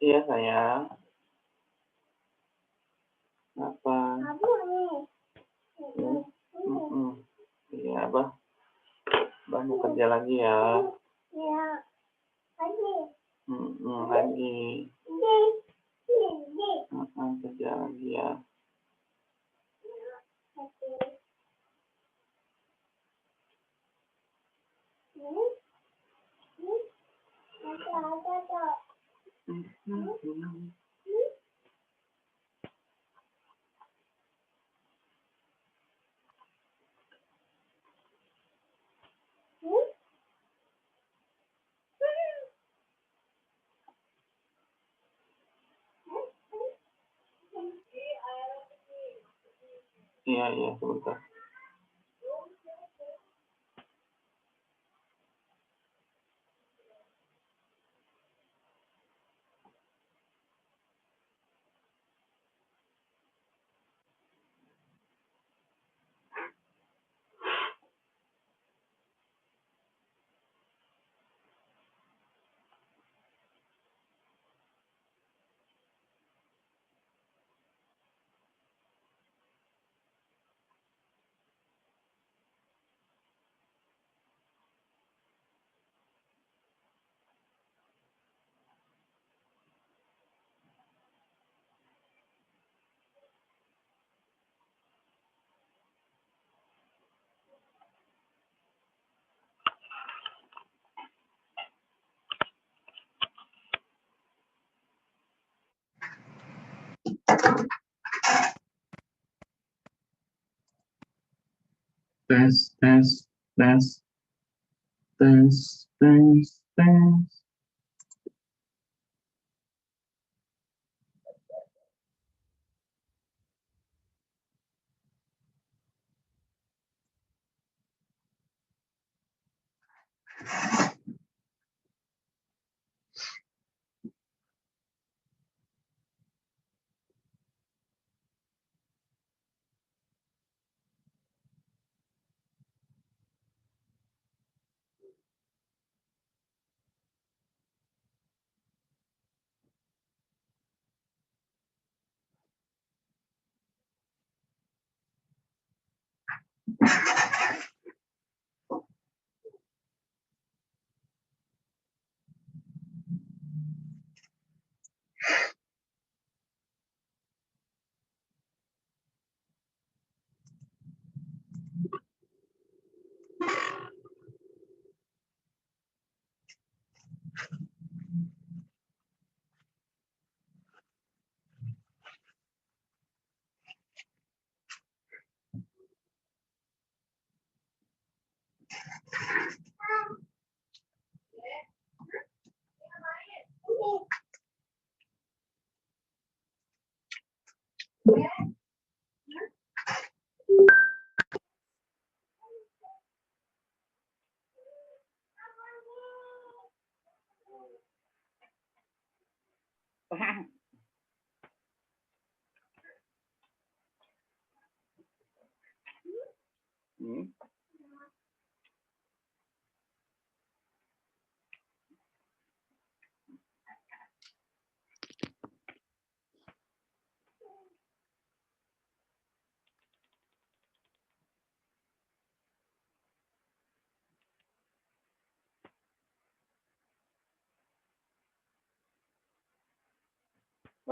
Iya sayang. Apa? Iya, Abah. Abah mau kerja lagi ya. Iya. Lagi. Kerja lagi ya. Iya, sebentar. Tes.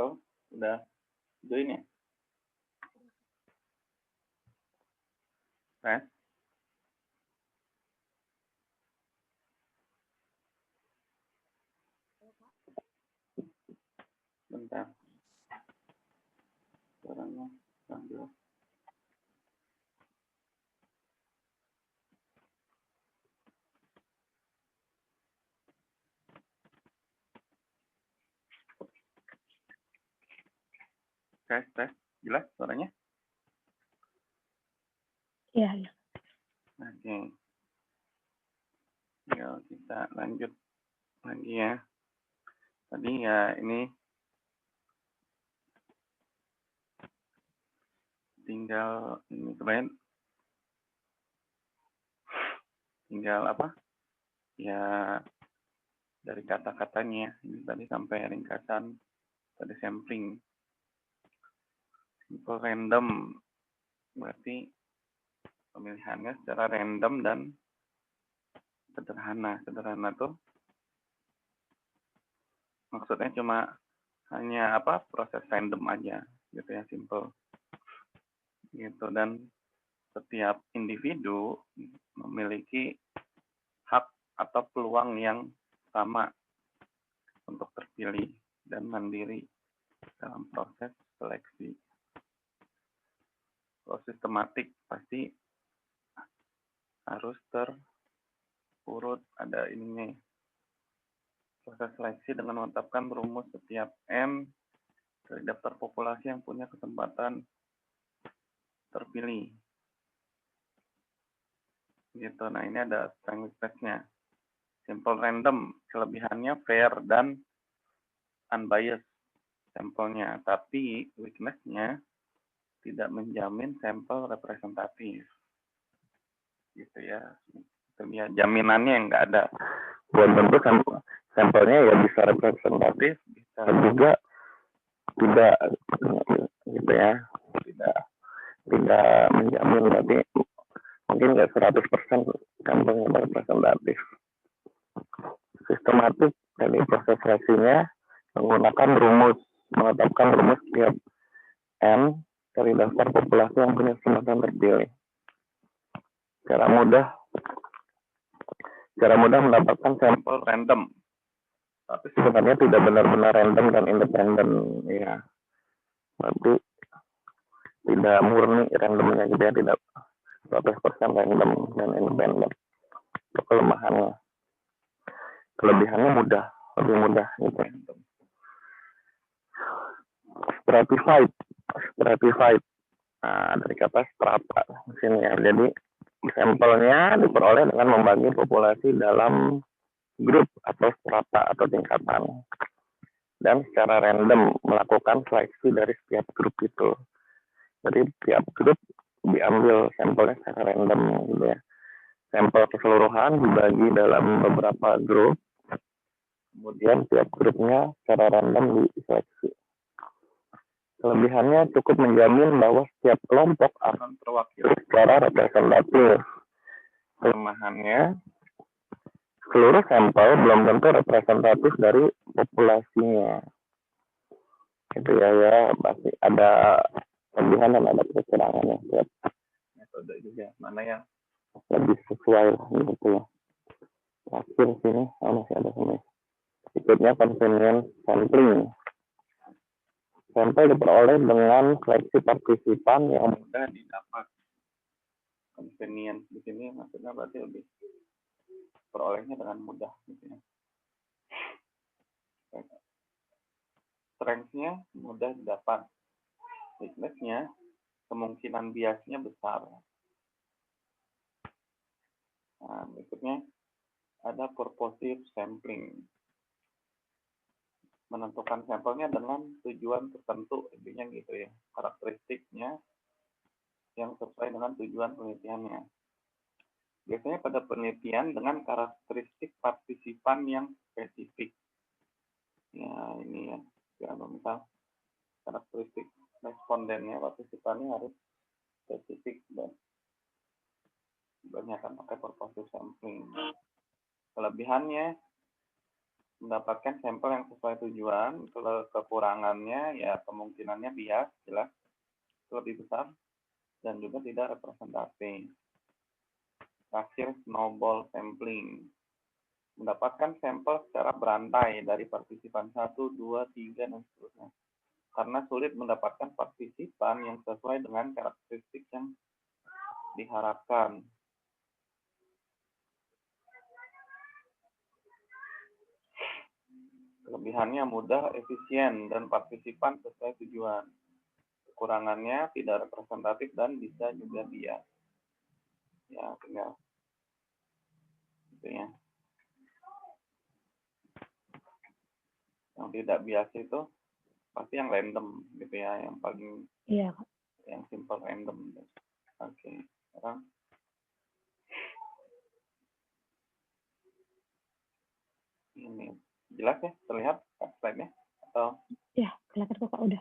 Oh, udah join ya? Bentar. Sekarang sambil. Tes. Jelas suaranya? Iya. Oke. Yuk kita lanjut lagi ya. Tadi ya ini tinggal ini kemarin tinggal apa? Ya dari kata-katanya. Ini tadi sampai ringkasan tadi sampling. Simple random berarti pemilihannya secara random dan sederhana. Sederhana tuh maksudnya cuma hanya apa? Proses random aja gitu ya, simple. Gitu, dan setiap individu memiliki hak atau peluang yang sama untuk terpilih dan mandiri dalam proses seleksi. Kalau sistematik pasti harus terurut, ada ininya. Proses seleksi dengan menetapkan rumus setiap M dari daftar populasi yang punya kesempatan terpilih. Gitu. Nah, ini ada strength test-nya. Simple random, kelebihannya fair dan unbiased sampelnya, tapi weakness-nya tidak menjamin sampel representatif. Gitu ya. Itu ya, jaminannya yang nggak ada. Belum tentu sampelnya ya bisa representatif, bisa juga tidak gitu ya. Tidak menjamin, berarti mungkin nggak 100% sampelnya representatif. Sistematik dari proses seleksinya menggunakan rumus, menetapkan rumus setiap N dari daftar populasi yang punya kesempatan terpilih. Cara mudah mendapatkan sampel random, tapi sebenarnya tidak benar-benar random dan independen ya. Berarti tidak murni randomnya gitu ya, tidak 100% random dan independen. Itu kelemahannya. Kelebihannya lebih mudah gitu. Stratified. Nah, dari kata strata di sini ya. Jadi sampelnya diperoleh dengan membagi populasi dalam grup atau strata atau tingkatan. Dan secara random melakukan seleksi dari setiap grup itu. Jadi tiap grup diambil sampelnya secara random gitu ya. Sampel keseluruhan dibagi dalam beberapa grup. Kemudian tiap grupnya secara random diseleksi. Kelebihannya cukup menjamin bahwa setiap kelompok akan terwakili secara representatif. Kelemahannya, seluruh sampel belum tentu representatif dari populasinya. Itu ya pasti ada kelebihan dan ada kekurangannya. Metode juga mana yang lebih sesuai gitu ya. Terakhir sini, masih ada sini. Berikutnya convenience sampling. Sampel diperoleh dengan seleksi partisipan yang mudah didapat. Convenience di sini maksudnya berarti lebih perolehnya dengan mudah gitu ya. Strength-nya mudah didapat. Weakness-nya kemungkinan biasnya besar. Nah, berikutnya ada purposive sampling. Menentukan sampelnya dengan tujuan tertentu, intinya gitu ya. Karakteristiknya yang sesuai dengan tujuan penelitiannya. Biasanya pada penelitian dengan karakteristik partisipan yang spesifik. Ya, ini ya. Kalau misal karakteristik respondennya, partisipannya harus spesifik dan kebanyakan pakai purposive sampling. Kelebihannya mendapatkan sampel yang sesuai tujuan. Kalau kekurangannya ya kemungkinannya bias jelas lebih besar dan juga tidak representatif. Terakhir, snowball sampling. Mendapatkan sampel secara berantai dari partisipan 1, 2, 3, dan seterusnya. Karena sulit mendapatkan partisipan yang sesuai dengan karakteristik yang diharapkan. Kelebihannya mudah, efisien, dan partisipan sesuai tujuan. kekurangannya tidak representatif dan bisa juga bias. Ya, tinggal gitu ya. Yang tidak bias itu pasti yang random gitu ya, yang paling yang simple random. Oke, sekarang ini jelas ya, terlihat slide-nya atau? Ya, kelihatan kok Kak, udah.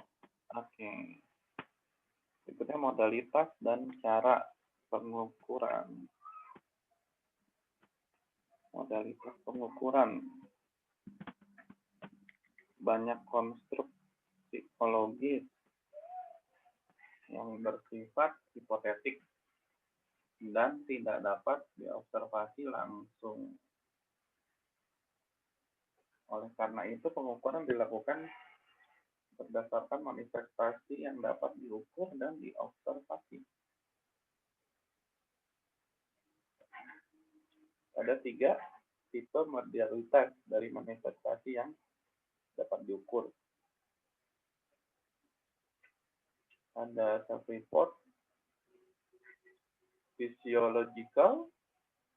Oke. Berikutnya modalitas dan cara pengukuran. Modalitas pengukuran. Banyak konstruk psikologis yang bersifat hipotetik dan tidak dapat diobservasi langsung. Oleh karena itu, pengukuran dilakukan berdasarkan manifestasi yang dapat diukur dan diobservasi. Ada 3 tipe modalitas dari manifestasi yang dapat diukur. Ada self-report, physiological,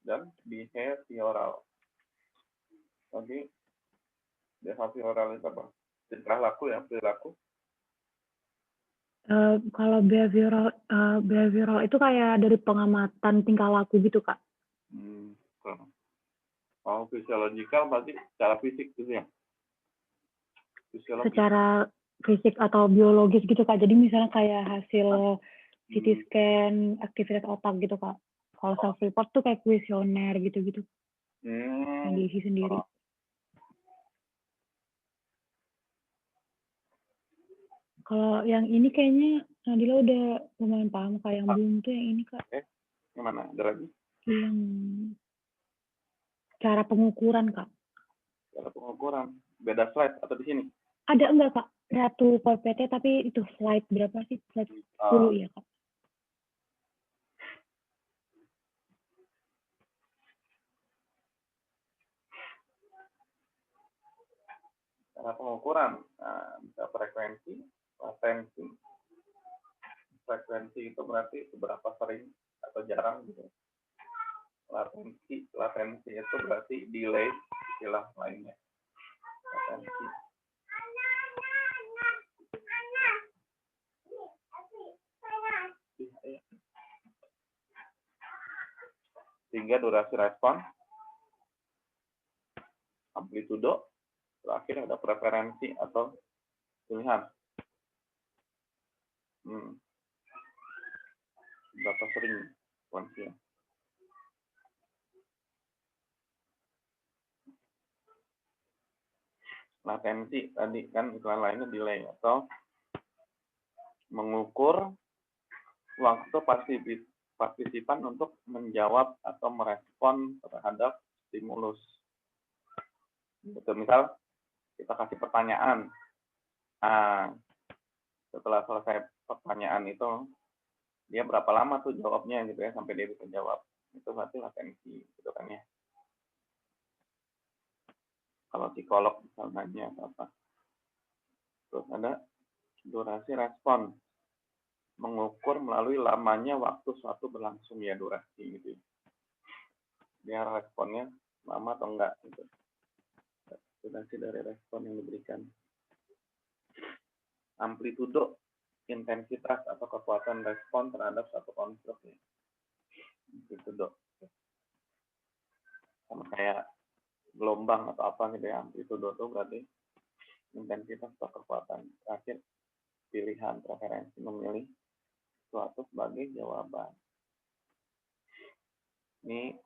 dan behavioral. Jadi, behavioral itu apa? Tingkah laku ya, perilaku. Kalau behavioral itu kayak dari pengamatan tingkah laku gitu, Kak. Oh, physiological berarti secara fisik gitu ya? Secara fisik atau biologis gitu, Kak. Jadi misalnya kayak hasil CT scan, aktivitas otak gitu, Kak. Kalau self-report tuh kayak kuesioner gitu-gitu. Yang diisi sendiri. Kalau yang ini kayaknya Nadila udah lumayan paham, Kak. Yang belum tuh yang ini, Kak. Yang mana? Ada lagi? Yang cara pengukuran, Kak. Cara pengukuran. Beda slide atau di sini? Ada enggak, Kak? Ratu PPT, tapi itu slide berapa sih? Slide 10 ya, Kak? Cara pengukuran. Nah, bisa frekuensi, latensi. Frekuensi itu berarti seberapa sering atau jarang gitu. Latensi itu berarti delay, istilah lainnya. Latensi. Sehingga durasi respon, amplitudo, terakhir ada preferensi atau pilihan. Berapa sering frekuensinya? Latensi tadi kan iklan lainnya delay atau mengukur waktu partisipan untuk menjawab atau merespon terhadap stimulus. Betul, misal kita kasih pertanyaan. Nah, setelah selesai pertanyaan itu, dia berapa lama tuh jawabnya gitu ya sampai dia bisa jawab. Itu berarti latensi gitu kan ya. Kalau psikolog misalnya apa. Terus ada durasi respon. Mengukur melalui lamanya waktu suatu berlangsung ya, durasi gitu. Dia responnya lama atau enggak gitu. Durasi dari respon yang diberikan. Amplitudo, intensitas atau kekuatan respon terhadap satu konstruk ya. Amplitudo. Sama kayak gelombang atau apa gitu ya. Amplitudo itu berarti intensitas atau kekuatan. Terakhir, pilihan, preferensi memilih suatu sebagai jawaban. Ini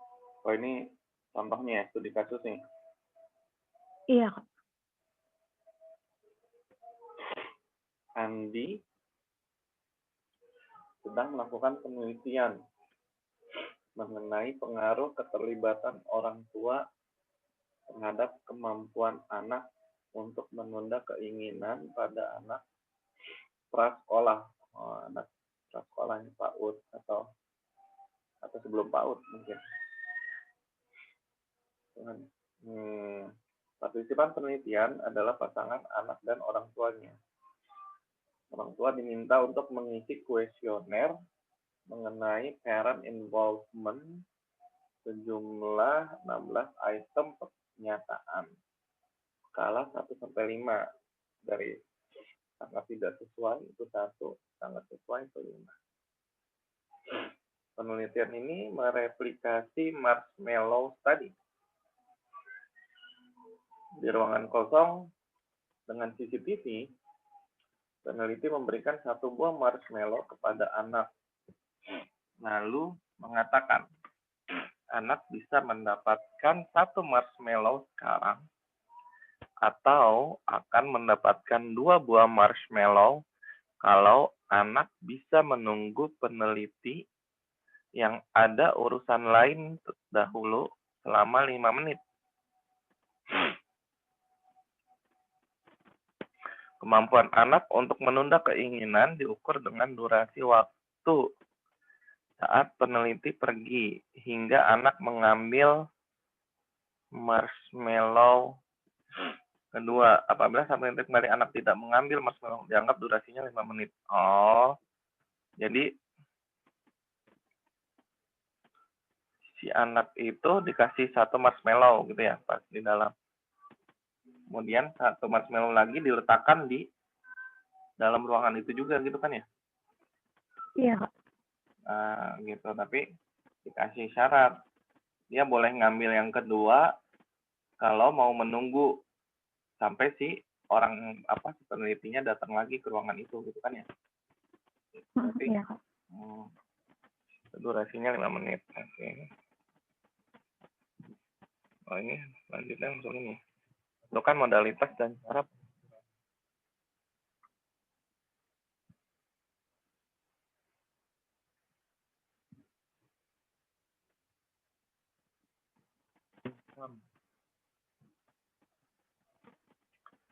contohnya ya, studi kasus nih. Iya, Kak. Andi sedang melakukan penelitian mengenai pengaruh keterlibatan orang tua terhadap kemampuan anak untuk menunda keinginan pada anak prasekolah, anak prasekolahnya PAUD atau sebelum PAUD mungkin. Partisipan penelitian adalah pasangan anak dan orang tuanya. Orang tua diminta untuk mengisi kuesioner mengenai parent involvement sejumlah 16 item pernyataan. Skala 1-5 dari sangat tidak sesuai itu 1, sangat sesuai itu 5. Penelitian ini mereplikasi marshmallow tadi. Di ruangan kosong dengan CCTV, peneliti memberikan 1 buah marshmallow kepada anak. Lalu mengatakan, anak bisa mendapatkan 1 marshmallow sekarang atau akan mendapatkan 2 buah marshmallow kalau anak bisa menunggu peneliti yang ada urusan lain dahulu selama 5 menit. Kemampuan anak untuk menunda keinginan diukur dengan durasi waktu saat peneliti pergi hingga anak mengambil marshmallow kedua. Apabila saat peneliti kembali anak tidak mengambil marshmallow, dianggap durasinya 5 menit. Oh, jadi si anak itu dikasih 1 marshmallow gitu ya, pas di dalam. Kemudian 1 marshmallow lagi diletakkan di dalam ruangan itu juga gitu kan ya? Iya, Kak. Nah, gitu. Tapi dikasih syarat. Dia boleh ngambil yang kedua kalau mau menunggu sampai si orang si penelitinya datang lagi ke ruangan itu gitu kan ya? Berarti, Iya, Kak. durasinya 5 menit. Oke. Oh, ini selanjutnya langsung ini. Itu kan modalitas dan cara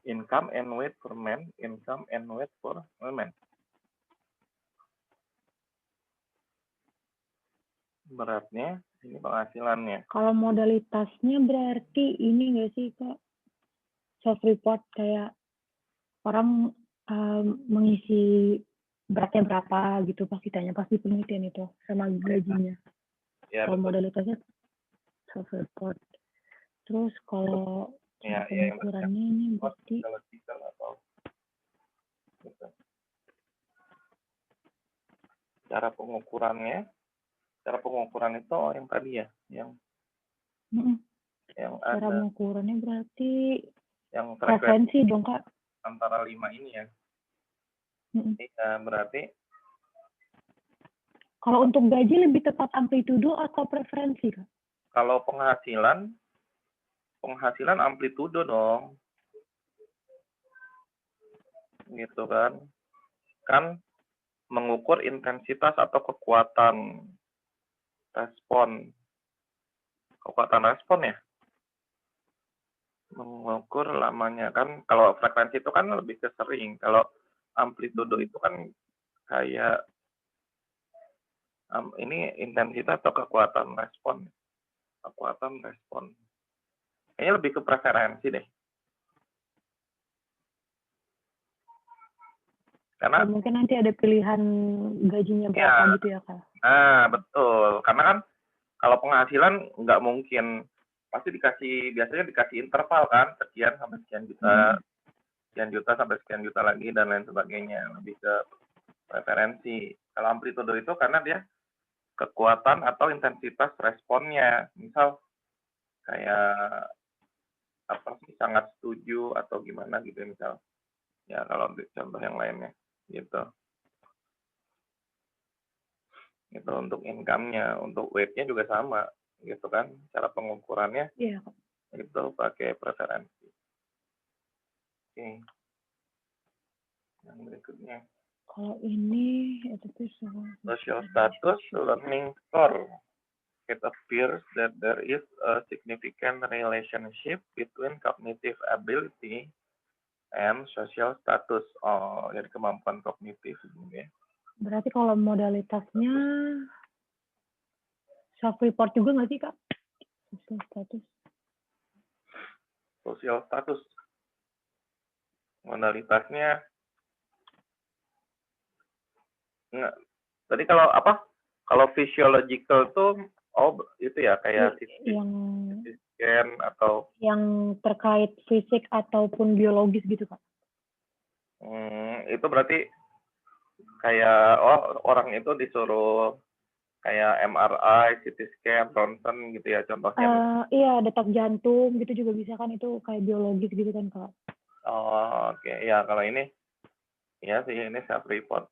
income and weight for men, income and weight for women. Beratnya, ini penghasilannya. Kalau modalitasnya berarti ini nggak sih, Kak? Self report kayak orang mengisi beratnya berapa gitu pasti tanya pasti penelitian itu sama gajinya. Ya, kalau modalitasnya self report. Terus kalau cara pengukurannya ini berarti cara pengukuran itu yang tadi ya, yang cara ada pengukurannya berarti yang frekuensi dong, Kak. Antara 5 ini ya. Iya, berarti kalau untuk gaji lebih tepat amplitudo atau preferensi, Kak? Kalau penghasilan amplitudo dong. Gitu kan. Kan mengukur intensitas atau kekuatan respon. Kekuatan respon ya. Mengukur lamanya kan. Kalau frekuensi itu kan lebih ke sering. Kalau amplitudo itu kan kayak ini intensitas atau kekuatan respon. Kekuatan respon. Kayaknya lebih ke preferensi deh. Karena mungkin nanti ada pilihan gajinya berapa gitu ya, Kak? Nah, betul. Karena kan kalau penghasilan nggak mungkin, pasti biasanya dikasih interval kan, sekian sampai sekian juta, sekian juta sampai sekian juta lagi, dan lain sebagainya. Lebih ke preferensi. Kalau amplitudo itu karena dia kekuatan atau intensitas responnya. Misal kayak sangat setuju atau gimana gitu misal. Ya kalau contoh yang lainnya gitu. Itu untuk income-nya, untuk weight-nya juga sama gitu kan, cara pengukurannya itu pakai preferensi. Oke. Yang berikutnya kalau ini itu social status learning score. It appears that there is a significant relationship between cognitive ability and social status. Oh, jadi kemampuan kognitif ya. Berarti kalau modalitasnya self report juga nggak sih, Kak? Social status modalitasnya Nggak. Tadi kalau apa? Kalau physiological tuh, itu ya kayak yang CT scan atau yang terkait fisik ataupun biologis gitu Kak. Itu berarti kayak orang itu disuruh kayak MRI, CT scan, ronsen gitu ya contohnya. Iya, detak jantung gitu juga bisa kan, itu kayak biologis gitu kan Kak. Oh, oke. Ya, kalau ini ya sih ini self report.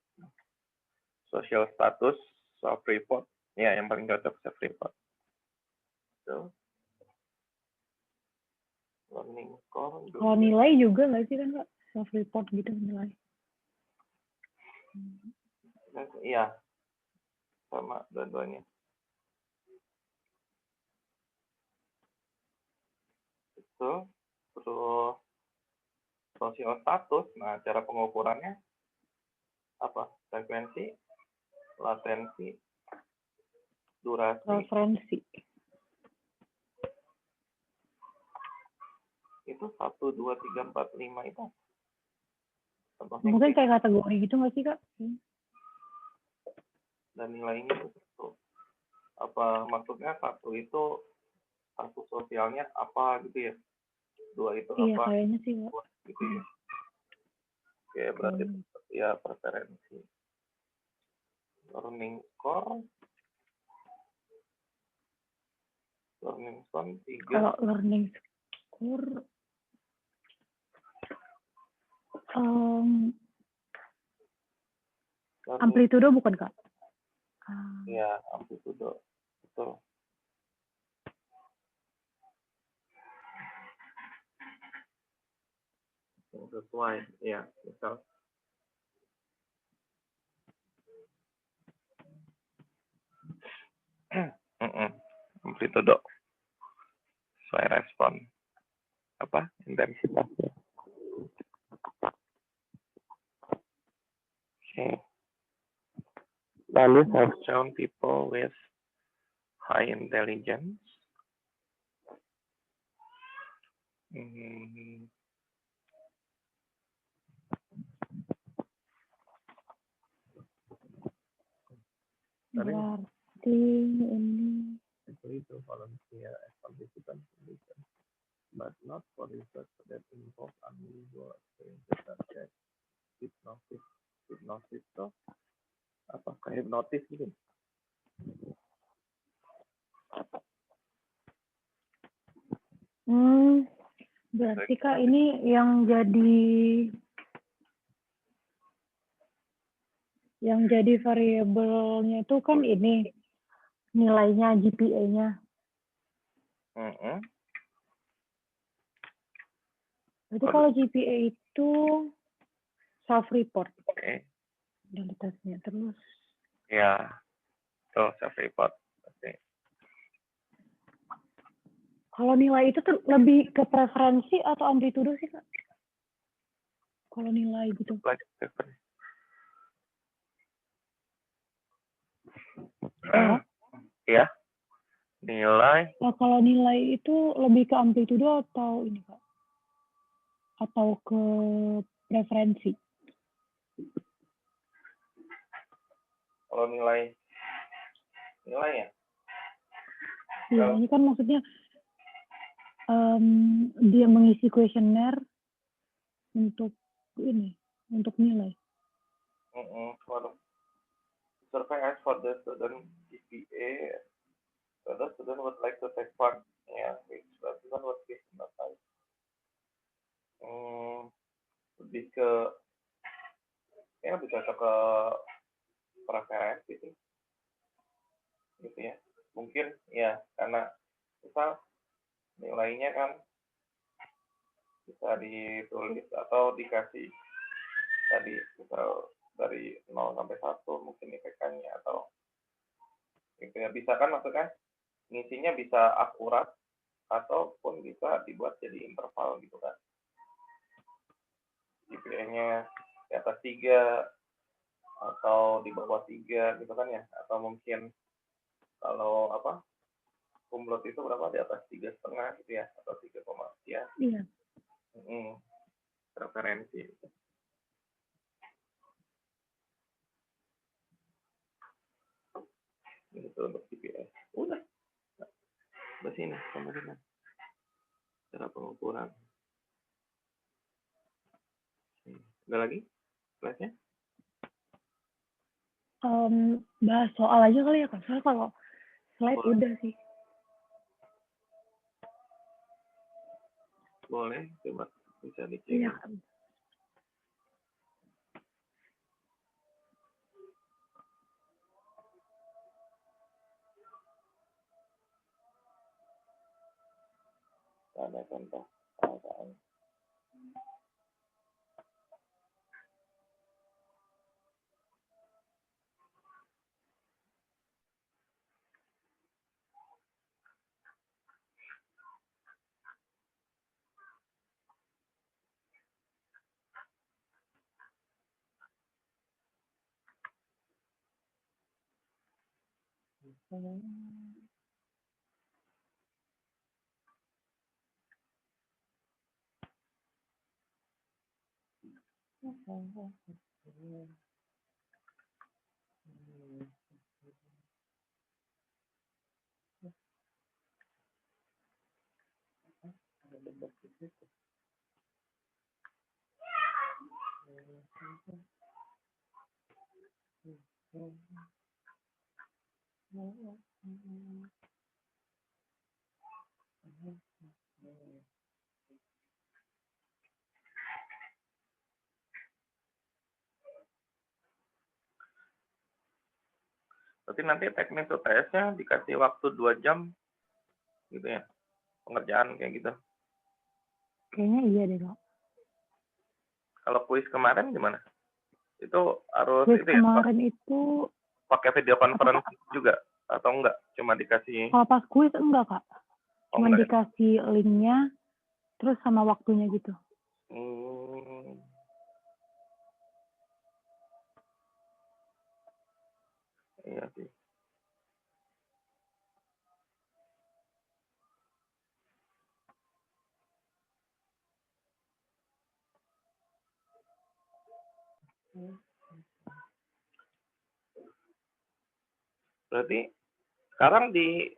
Social status, self report. Ya, yang paling cocok self report. So, learning score. Kalau nilai juga nggak sih kan Kak? Self report gitu nilai. Iya. Sama dua-duanya. Itu terus social status. Nah, cara pengukurannya apa? Frekuensi, latensi, durasi. Referensi. Itu 1, 2, 3, 4, 5 itu. Mungkin kayak kategori gitu nggak sih Kak? Dan nilainya itu apa maksudnya? Satu itu status sosialnya apa gitu ya? Dua itu Iya, apa? kayaknya sih Kak. Gitu ya. Oke, berarti ya preferensi. Learning score 3. Kalau learning score amplitudo bukan Kak? Iya, amplitudo. Betul. Sesuai, ya, misal. Amplitudo. Sesuai respon. Apa? Intensitasnya. Okay. Lalu have shown people with high intelligence. Berarti ini to volunteer as participants in research, but not for research that involve unusual experiences such as hypnosis. Hypnosis itu apakah hipnotis gitu? berarti Kak ini yang jadi variabelnya itu kan ini nilainya GPA-nya. Berarti kalau GPA itu self report. Oke. Kualitasnya terus. Ya, itu self report. Kalau nilai itu tuh lebih ke preferensi atau amplitudo sih Kak? Kalau nilai gitu. Ya, nilai. Nah, kalau nilai itu lebih ke amplitudo atau ini Kak? Atau ke preferensi? Kalau nilai ya? Iya, ini kan maksudnya dia mengisi kuesioner untuk nilai. Survey as for the student GPA, whether student would like to take part, which student would be hypnotized. Lebih ke bisa ke preferensi sih, gitu ya. Mungkin ya karena misal nilainya kan bisa ditulis atau dikasih tadi misal dari 0 sampai 1 mungkin IPK-nya atau gitu ya, bisa kan maksudnya ngisinya bisa akurat ataupun bisa dibuat jadi interval gitu kan. GPA-nya di atas 3 atau di bawah 3 gitu kan ya, atau mungkin kalau kumlot itu berapa, di atas 3,5 gitu ya, atau 3, ya. Iya. Preferensi. Cara pengukuran. Ada lagi slide-nya? Bahas soal aja kali ya Kak. Soalnya kalau slide Boleh. udah sih. Boleh, coba bisa dicek. Iya. Ada contoh perasaan. Berarti nanti teknik UTS-nya dikasih waktu 2 jam gitu ya, pengerjaan kayak gitu. Kayaknya iya deh Kak. Kalau kuis kemarin gimana? Itu harus Kuis itu ya, kemarin itu pakai video conference juga atau enggak? Cuma dikasih? kalau pas kuis enggak Kak. Cuma enggak, dikasih linknya terus sama waktunya gitu. Iya sih. Berarti sekarang di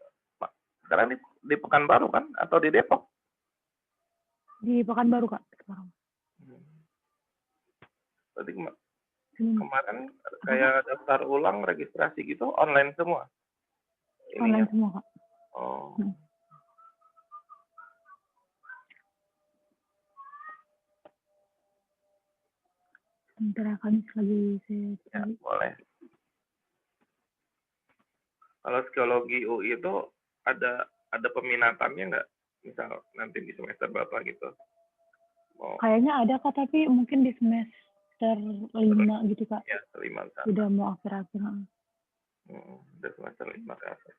Pekanbaru kan atau di Depok? Di Pekanbaru Kak sekarang. Berarti kemarin kayak daftar ulang registrasi gitu online semua? Online semua Kak. Oh. Sementara Kamis lagi saya Ya, cari. boleh. Kalau psikologi UI itu ada peminatannya nggak? Misal nanti di semester berapa gitu? Kayaknya ada Kak, tapi mungkin di semester 5 gitu Kak. Ya, 5 kan. Udah mau akhir-akhir. Udah semester 5 ke atas.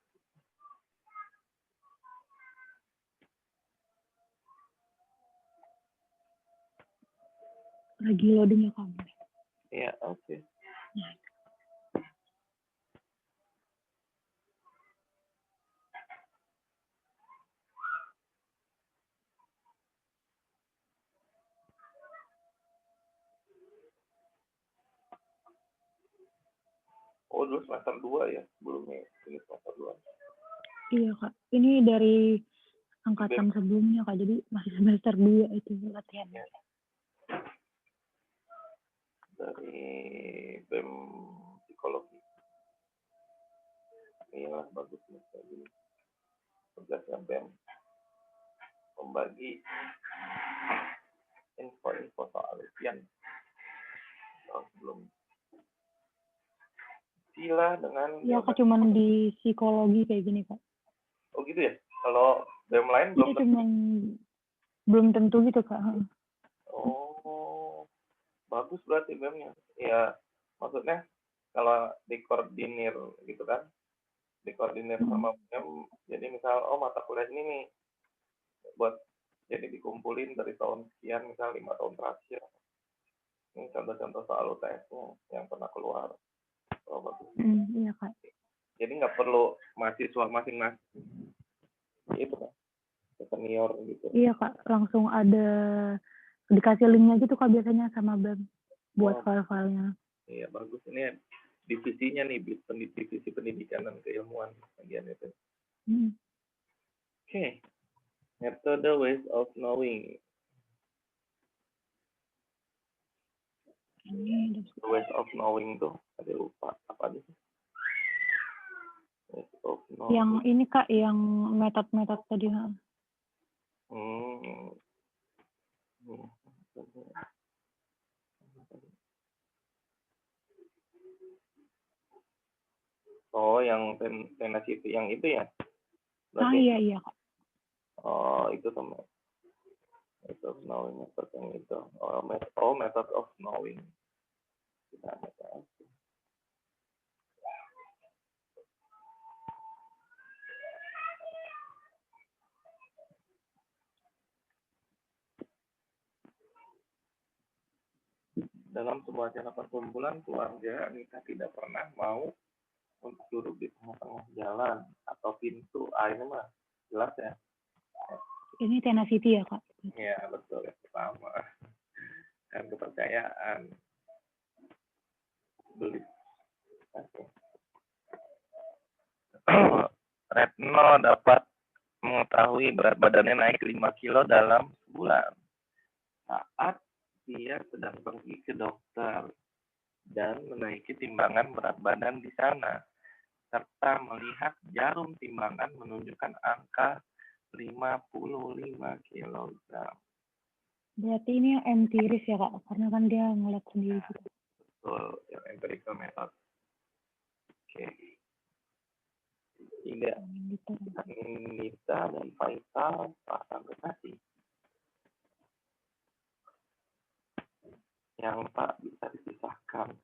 Lagi loading ya Kak. Iya, oke. Oh, dulu semester 2 ya? Sebelumnya ini semester 2. Iya Kak. Ini dari angkatan sebelumnya Kak. Jadi masih semester 2 itu latihannya. Dari BEM psikologi. Iya, bagus nih kayak gini. Tugasnya BEM membagi info-info soal ujian tahun sebelumnya. Sila dengan Iya Kak, cuman di psikologi kayak gini Kak. Oh gitu ya? Kalau BEM lain belum tentu? Cuman belum tentu gitu Kak. Oh, bagus berarti BEM-nya. Ya, maksudnya kalau dikoordinir gitu kan, dikoordinir sama BEM, jadi misal, mata kuliah ini nih, buat jadi dikumpulin dari tahun sekian, misal 5 tahun terakhir. Ini contoh-contoh soal UTS-nya yang pernah keluar. Oh, bagus. Iya Kak. Jadi nggak perlu mahasiswa masing-masing. Itu kan, senior gitu. Iya Kak, langsung ada dikasih linknya gitu Kak biasanya sama BEM buat file-filenya. Iya, bagus. Ini divisinya nih, divisi pendidikan dan keilmuan bagian itu. Oke. Metode ways of knowing. Ways of knowing tuh, ada lupa apa aja sih? Ways of knowing. Yang ini Kak, yang metode-metode tadi. Oh, yang tenacity yang itu ya? Berarti? Iya Kak. Oh, itu sama. Method of knowing, method yang itu. Method of knowing. Kita ada tahu. Dalam sebuah acara perkumpulan keluarga, Anita tidak pernah mau untuk duduk di tengah-tengah jalan atau pintu. Ini mah jelas ya. Ini tenacity ya Kak? Iya, betul. Yang pertama. Dan kepercayaan. Beli. Retno dapat mengetahui berat badannya naik 5 kilo dalam sebulan. Saat dia sedang pergi ke dokter dan menaiki timbangan berat badan di sana, serta melihat jarum timbangan menunjukkan angka 55 kg. Berarti ini yang empiris ya Kak, karena kan dia ngeliat sendiri gitu. Betul, yang empirical method. Oke. 3. Anita dan Faisal pasang kekasih yang tak bisa dipisahkan.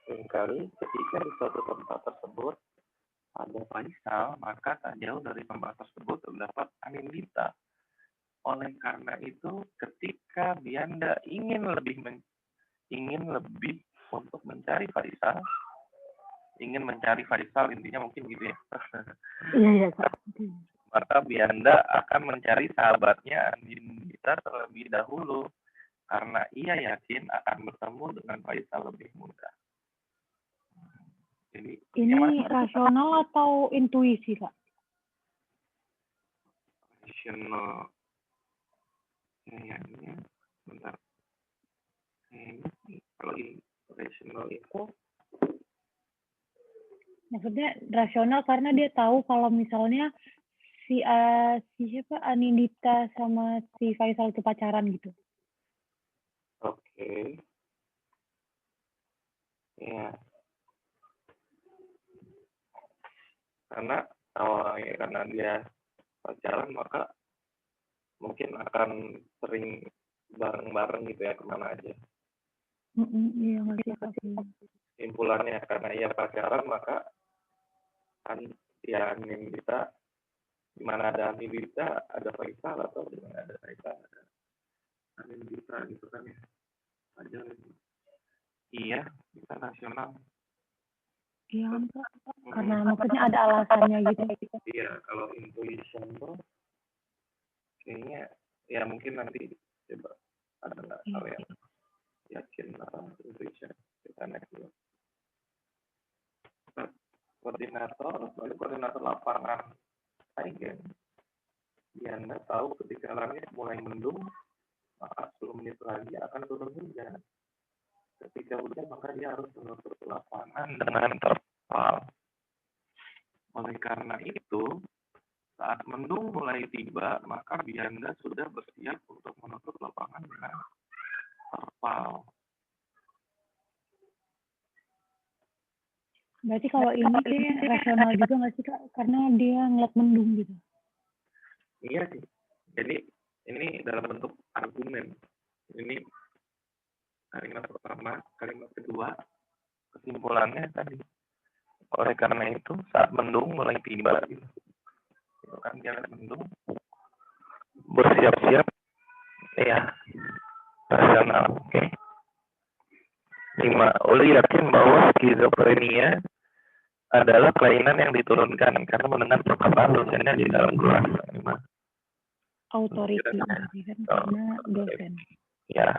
Seringkali ketika di suatu tempat tersebut ada Faisal, maka tak jauh dari tempat tersebut terdapat Anindita. Oleh karena itu, ketika Bianda ingin lebih untuk mencari Faisal, intinya mungkin gitu ya. Iya Kak. Maka Bianda akan mencari sahabatnya Anindita terlebih dahulu, karena ia yakin akan bertemu dengan Faisal lebih mudah. Jadi, ini rasional atau intuisi Kak? Rasional. Kayaknya, bentar. Kalau rasional itu, maksudnya rasional karena dia tahu kalau misalnya si siapa Anindita sama si Faisal itu pacaran gitu. Oke. Ya. Karena dia pacaran, maka mungkin akan sering bareng-bareng gitu ya kemana aja. Iya ngerti. Simpulannya karena ia pacaran, maka kan ya Anindita, di mana ada Anindita ada Faisal, atau di mana ada Faisal ada Anindita gitu kan ya. Iya, kita rasional. Iya Kak. Karena maksudnya ada alasannya gitu. Iya, kalau intuition tuh kayaknya ya mungkin nanti coba ada nggak hal yang yakin intuition kita next dulu. Koordinator lapangan Aigen. Bianda tahu ketika langit mulai mendung, maka 10 menit lagi akan turun hujan. Ketika hujan, maka dia harus menutup lapangan dengan terpal. Oleh karena itu, saat mendung mulai tiba, maka Bianda sudah bersiap untuk menutup lapangan dengan terpal. Berarti kalau ini kayak rasional juga nggak sih Kak? Karena dia ngeliat mendung gitu. Iya sih. Jadi ini dalam bentuk argumen. Ini kalimat pertama, kalimat kedua, kesimpulannya tadi. Oleh karena itu, saat mendung mulai tiba, gitu. Itu kan dia mendung, bersiap-siap, ya, rasional. Oke. 5. Uli yakin bahwa skizofrenia adalah kelainan yang diturunkan karena mendengar perkataan dosennya di dalam kelas. 5. Authority kan karena dosen. Ya,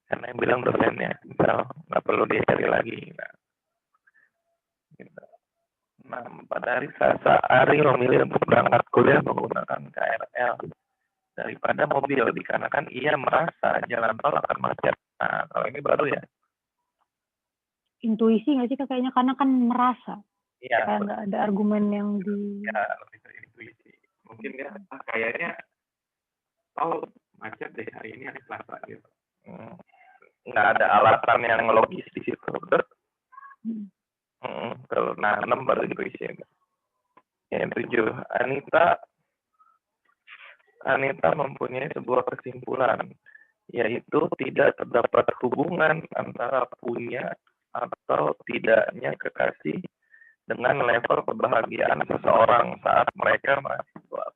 karena yang bilang dosennya, misal nggak perlu dia cari lagi. Nah, gitu. Nah, pada hari Selasa, Ari memilih untuk berangkat kuliah menggunakan KRL daripada mobil dikarenakan ia merasa jalan tol akan macet. Nah, kalau ini baru ya. Intuisi nggak sih Kak? Kayaknya karena kan merasa. Iya. Kayak nggak ada argumen yang di. Ya, lebih ke intuisi. Mungkin dia kayaknya tol macet deh hari ini hari Selasa gitu. Nggak ada alasan yang logis di situ. Kalau 6 baru intuisi. Yang 7, Anita mempunyai sebuah kesimpulan, yaitu tidak terdapat hubungan antara punya atau tidaknya kekasih dengan level kebahagiaan seseorang saat mereka mahasiswa.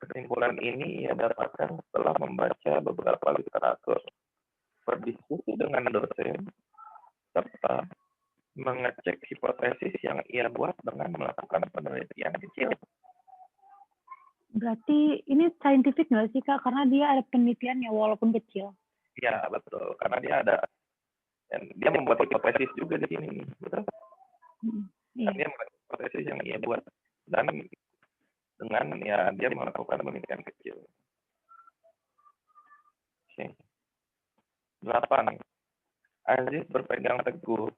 Kesimpulan ini ia dapatkan setelah membaca beberapa literatur, berdiskusi dengan dosen, serta mengecek hipotesis yang ia buat dengan melakukan penelitian kecil. Berarti ini scientific nggak sih Kak? Karena dia ada penelitiannya walaupun kecil. Iya, betul. Karena dia membuat hipotesis juga di sini. Betul? Iya. Dia membuat hipotesis yang ia buat. Dan dengan ya dia melakukan penelitian kecil. Oke. 8. Aziz berpegang teguh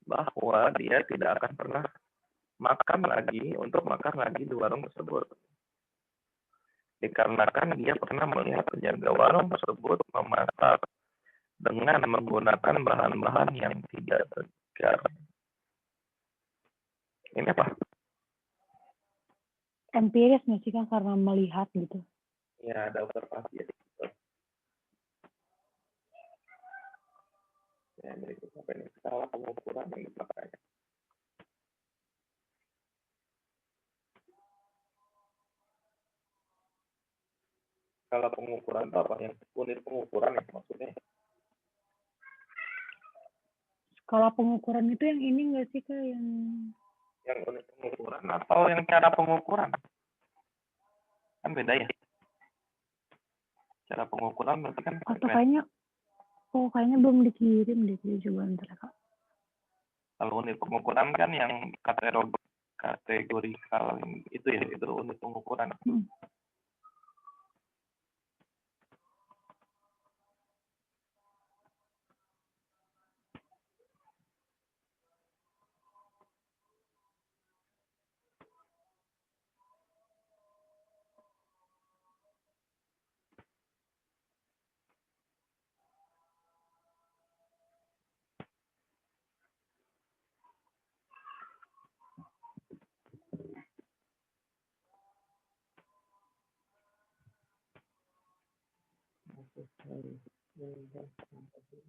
bahwa dia tidak akan pernah makan lagi di warung tersebut. Dikarenakan dia pernah melihat penjaga warung tersebut memasak dengan menggunakan bahan-bahan yang tidak segar. Ini apa? Empiris nggak sih Kak? Karena melihat gitu. Ya, ada observasi ya. Ya, berikutnya apa ini? Skala pengukuran yang dipakai. Skala pengukuran itu apa? Yang unit pengukuran ya maksudnya? Skala pengukuran itu yang ini nggak sih Kak? Yang unit pengukuran atau yang cara pengukuran? Kan beda ya. Cara pengukuran berarti kan. Atau kayaknya belum dikirim deh. Coba ntar Kak. Kalau unit pengukuran kan yang kategorikal itu ya, itu unit pengukuran.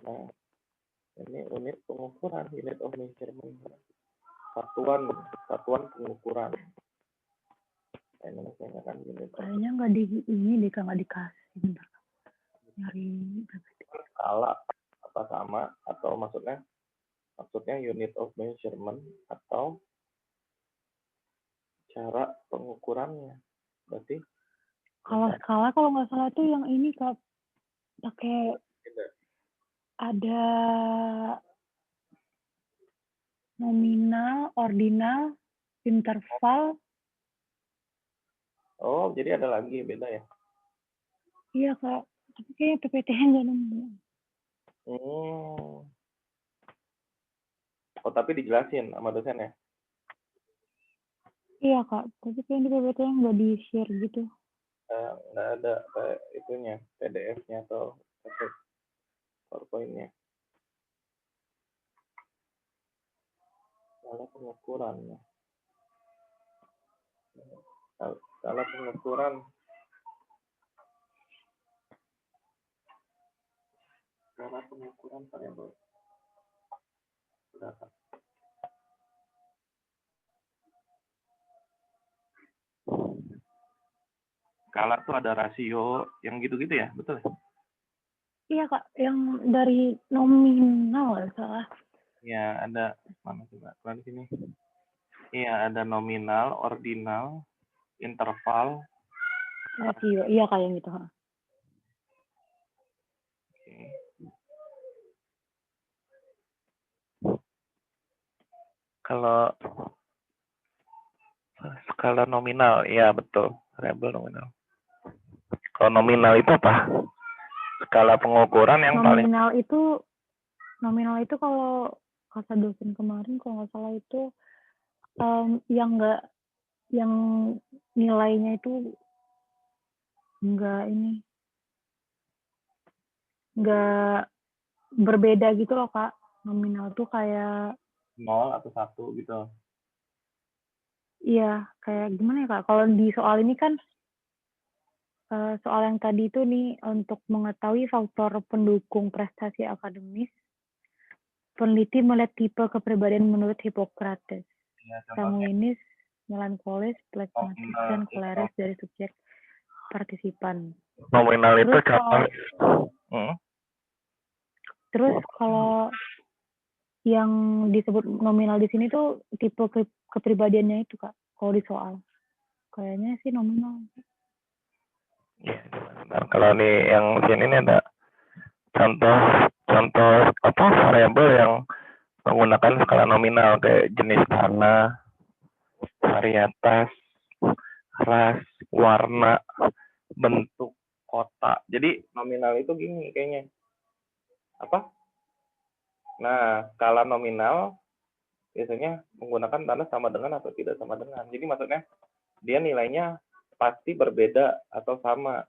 Nah, ini unit pengukuran, unit of measurement, satuan pengukuran. Kayaknya nggak nggak dikasih. Bentar. Nyari skala apa sama atau maksudnya unit of measurement atau cara pengukurannya. Berarti kalau skala kalau nggak salah tuh yang ini Kak pakai ada nominal, ordinal, interval. Oh, jadi ada lagi beda ya? Iya Kak, tapi kayaknya PPT nggak nemu. Oh, tapi dijelasin sama dosen ya? Iya Kak, tapi kayaknya di PPT nggak di-share gitu. Nggak ada kayak itunya, PDF-nya atau PowerPoint-nya. Skala pengukurannya. Skala pengukuran variabel data. Skala tuh ada rasio yang gitu-gitu ya, betul? Iya Kak, yang dari nominal nggak salah. Ya, ada mana coba? Di sini. Iya, ada nominal, ordinal, interval, rasio. Iya kayak gitu. Oke. Kalau skala nominal, ya betul, variabel nominal. Kalau nominal itu apa? Skala pengukuran yang paling nominal itu kalau kata dosen kemarin kalau nggak salah itu yang nilainya itu nggak berbeda gitu loh Kak. Nominal tuh kayak 0 atau 1 gitu. Iya, kayak gimana ya Kak? Kalau di soal ini kan soal yang tadi itu nih untuk mengetahui faktor pendukung prestasi akademis, peneliti melihat tipe kepribadian menurut Hippocrates, sanguinis, melankolis, phlegmatis, dan koleris dari subjek partisipan. Nominal itu contoh. Terus kalau yang disebut nominal di sini tuh tipe kepribadiannya itu Kak, kalau di soal. Kayaknya sih nominal. Ya, kalau nih yang sini ini ada contoh apa variabel yang menggunakan skala nominal kayak jenis tanah, varietas, ras, warna, bentuk, kota. Jadi nominal itu gini kayaknya. Apa? Nah, skala nominal biasanya menggunakan tanda sama dengan atau tidak sama dengan. Jadi maksudnya dia nilainya pasti berbeda atau sama.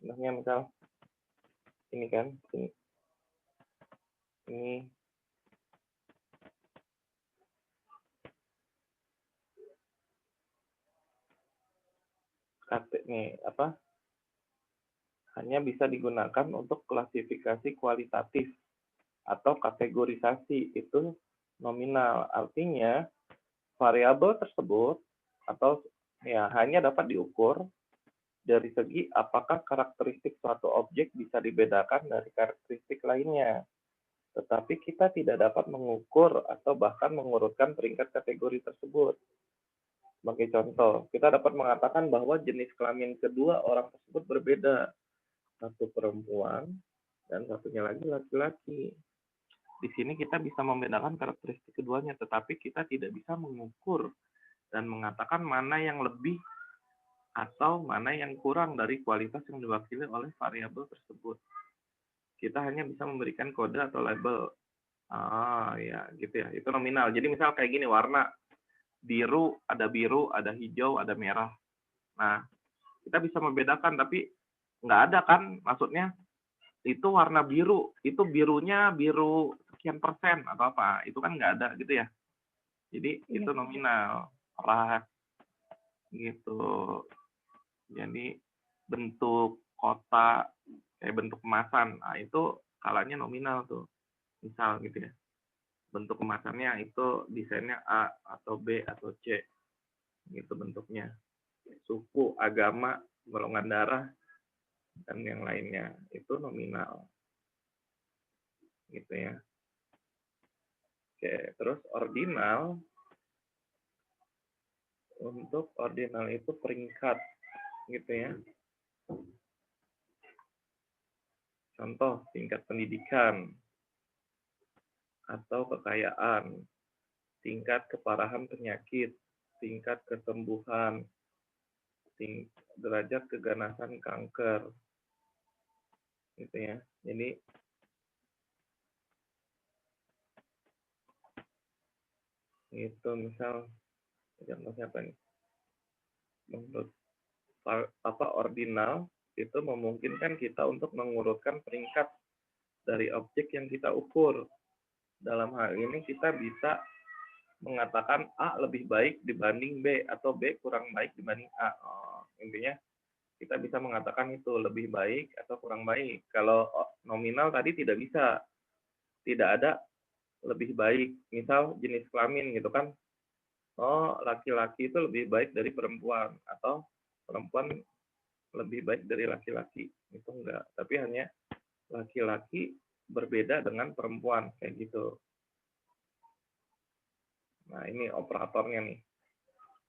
Contohnya misal ini kan, ini nih apa? Hanya bisa digunakan untuk klasifikasi kualitatif atau kategorisasi, itu nominal. Artinya variabel tersebut atau ya hanya dapat diukur dari segi apakah karakteristik suatu objek bisa dibedakan dari karakteristik lainnya. Tetapi kita tidak dapat mengukur atau bahkan mengurutkan peringkat kategori tersebut. Sebagai contoh, kita dapat mengatakan bahwa jenis kelamin kedua orang tersebut berbeda. Satu perempuan dan satunya lagi laki-laki. Di sini kita bisa membedakan karakteristik keduanya, tetapi kita tidak bisa mengukur dan mengatakan mana yang lebih atau mana yang kurang dari kualitas yang diwakili oleh variabel tersebut. Kita hanya bisa memberikan kode atau label. Ya, gitu ya. Itu nominal. Jadi misal kayak gini, warna biru, ada hijau, ada merah. Nah, kita bisa membedakan, tapi nggak ada kan, maksudnya itu warna biru, itu birunya biru sekian persen atau apa, itu kan nggak ada gitu ya. Jadi itu nominal, ras gitu. Jadi bentuk kota kayak bentuk kemasan, nah itu skalanya nominal tuh, misal gitu ya. Bentuk kemasannya itu desainnya A atau B atau C, gitu bentuknya. Suku, agama, golongan darah, dan yang lainnya itu nominal, gitu ya. Oke, terus ordinal. Untuk ordinal itu peringkat, gitu ya. Contoh, tingkat pendidikan atau kekayaan, tingkat keparahan penyakit, tingkat kesembuhan, derajat keganasan kanker, gitu ya. Jadi itu misal contohnya apa nih? Menurut ordinal itu memungkinkan kita untuk mengurutkan peringkat dari objek yang kita ukur. Dalam hal ini kita bisa mengatakan A lebih baik dibanding B atau B kurang baik dibanding A. Intinya kita bisa mengatakan itu lebih baik atau kurang baik. Kalau nominal tadi tidak bisa, tidak ada lebih baik. Misal jenis kelamin gitu kan, laki-laki itu lebih baik dari perempuan atau perempuan lebih baik dari laki-laki. Itu enggak, tapi hanya laki-laki berbeda dengan perempuan kayak gitu. Nah, ini operatornya nih.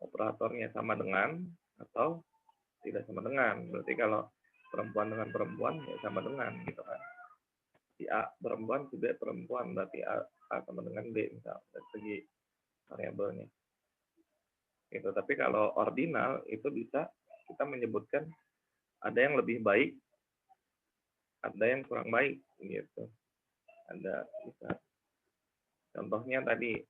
Operatornya sama dengan atau tidak sama dengan. Berarti kalau perempuan dengan perempuan ya sama dengan gitu kan. Si A perempuan, si B perempuan, berarti A sama dengan B misal dari segi variabelnya. Gitu. Tapi kalau ordinal itu bisa kita menyebutkan ada yang lebih baik, ada yang kurang baik gitu. Ada bisa contohnya tadi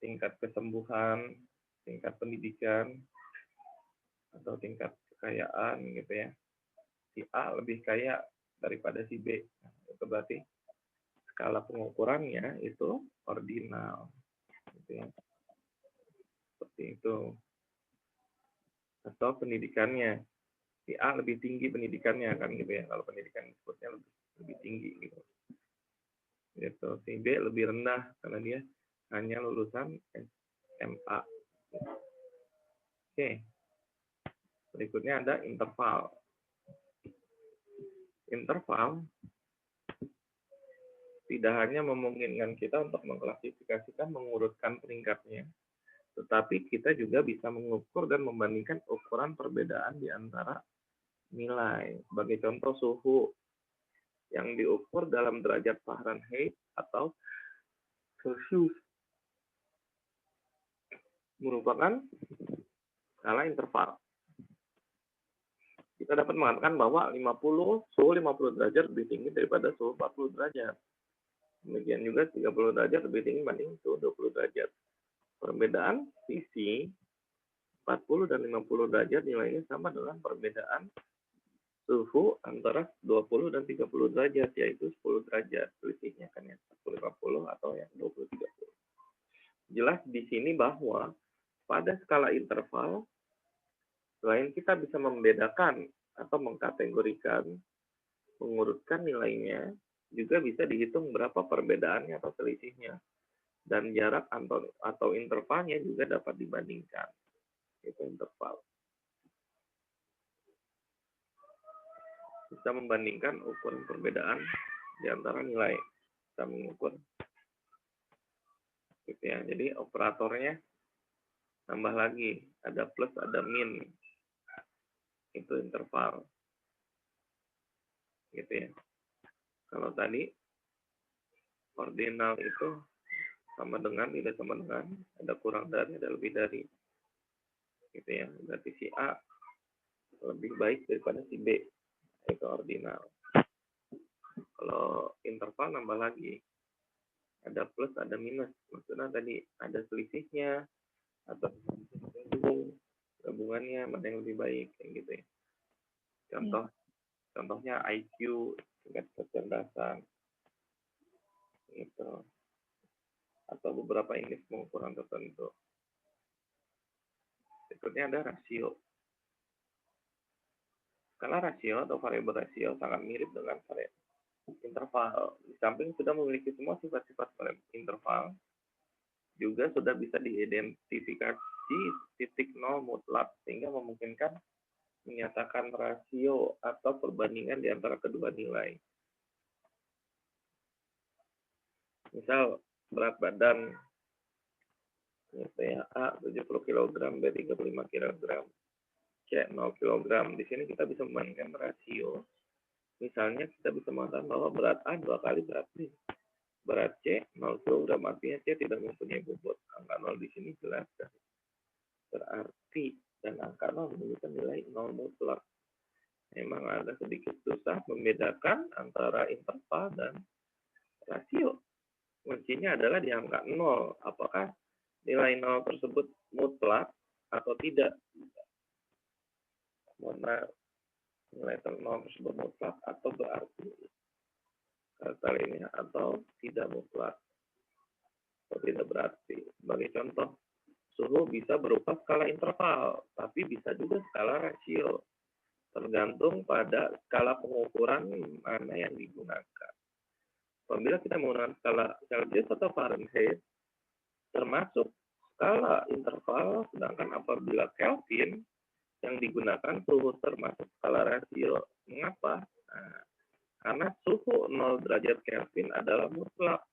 tingkat kesembuhan, tingkat pendidikan, atau tingkat kekayaan gitu ya. Si A lebih kaya daripada si B. Nah, itu berarti skala pengukurannya itu ordinal. Gitu ya. Seperti itu. Atau pendidikannya. Si A lebih tinggi pendidikannya kan gitu ya. Kalau pendidikan disebutnya lebih tinggi gitu. Gitu. Si B lebih rendah karena dia hanya lulusan SMA. Oke. Berikutnya ada interval. Interval tidak hanya memungkinkan kita untuk mengklasifikasikan, mengurutkan peringkatnya, tetapi kita juga bisa mengukur dan membandingkan ukuran perbedaan di antara nilai. Sebagai contoh, suhu yang diukur dalam derajat Fahrenheit atau Celsius merupakan skala interval. Kita dapat mengatakan bahwa suhu 50 derajat lebih tinggi daripada suhu 40 derajat. Demikian juga 30 derajat lebih tinggi dibanding suhu 20 derajat. Perbedaan sisi 40 dan 50 derajat nilainya sama dengan perbedaan suhu antara 20 dan 30 derajat, yaitu 10 derajat. Selisihnya kan ya 10-50 atau yang 20-30. Jelas di sini bahwa pada skala interval, selain kita bisa membedakan atau mengkategorikan, mengurutkan nilainya, juga bisa dihitung berapa perbedaannya atau selisihnya. Dan jarak atau intervalnya juga dapat dibandingkan. Itu interval. Bisa membandingkan ukuran perbedaan di antara nilai. Kita mengukur. Gitu ya. Jadi operatornya tambah lagi. Ada plus, ada min. Itu interval. Gitu ya. Kalau tadi ordinal itu sama dengan, tidak sama dengan, ada kurang dari, ada lebih dari. Gitu ya. Berarti si A lebih baik daripada si B. Itu ordinal. Kalau interval nambah lagi. Ada plus, ada minus. Maksudnya tadi ada selisihnya, atau gabungannya, mana yang lebih baik, kayak gitu ya. Contohnya IQ, tingkat kecerdasan, gitu. Atau beberapa indeks pengukuran tertentu. Berikutnya ada rasio. Skala rasio atau variabel rasio sangat mirip dengan variabel interval. Di samping sudah memiliki semua sifat-sifat interval, juga sudah bisa diidentifikasi titik nol mutlak sehingga memungkinkan menyatakan rasio atau perbandingan di antara kedua nilai. Misal berat badan A 70 kg, B 35 kg, C 0 kg. Di sini kita bisa membandingkan rasio. Misalnya kita bisa mengatakan bahwa berat A 2 kali berat B. Berat C 0 kg, artinya C tidak mempunyai bobot. Angka 0 di sini jelas. Berarti dan angka 0 menunjukkan nilai 0 mutlak. Memang ada sedikit susah membedakan antara interval dan rasio. Kuncinya adalah di angka 0. Apakah nilai 0 tersebut mutlak atau tidak? Mana nilai 0 tersebut mutlak atau berarti kata ini atau tidak mutlak atau tidak berarti. Sebagai contoh, suhu bisa berupa skala interval, tapi bisa juga skala rasio. Tergantung pada skala pengukuran mana yang digunakan. Apabila kita menggunakan skala Celsius atau Fahrenheit, termasuk skala interval, sedangkan apabila Kelvin yang digunakan suhu termasuk skala rasio. Mengapa? Nah, karena suhu 0 derajat Kelvin adalah mutlak.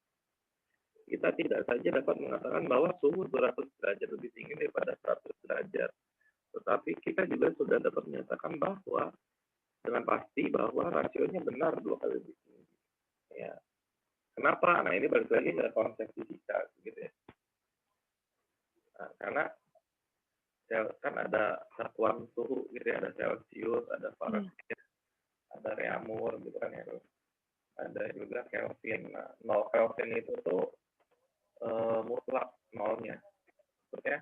Kita tidak saja dapat mengatakan bahwa suhu 200 derajat lebih tinggi daripada 100 derajat. Tetapi kita juga sudah dapat menyatakan bahwa dengan pasti bahwa rasionya benar 2 kali lebih tinggi. Ya. Kenapa? Nah, ini balik lagi ke konsep fisika gitu ya. Nah, karena kan ada satuan suhu gitu ya, ada Celcius, ada Fahrenheit, ada Reaumur gitu kan ya. Ada juga Kelvin. Nah, 0 Kelvin itu tuh mutlak nolnya. Maksudnya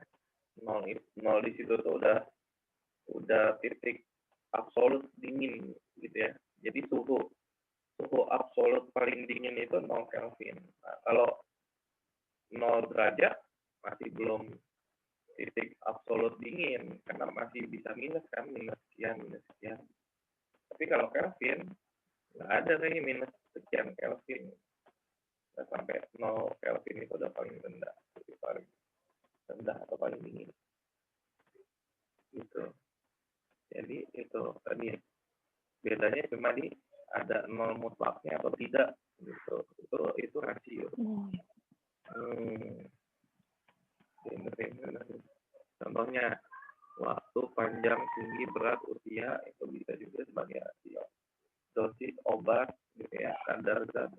0 di situ tuh udah titik absolut dingin gitu ya. Jadi suhu absolut paling dingin itu 0 Kelvin. Nah, kalau 0 derajat masih belum titik absolut dingin karena masih bisa minus kan, minus sekian. Tapi kalau Kelvin nggak ada kayaknya minus sekian Kelvin. Nah, sampai 0 Kelvin itu udah paling rendah, jadi paling rendah atau paling dingin. Gitu. Jadi itu tadi bedanya cuma di ada 0 mutlaknya atau tidak gitu. Itu rasio. Contohnya waktu, panjang, tinggi, berat, usia itu bisa juga sebagai rasio. Dosis obat gitu ya, kadar zat.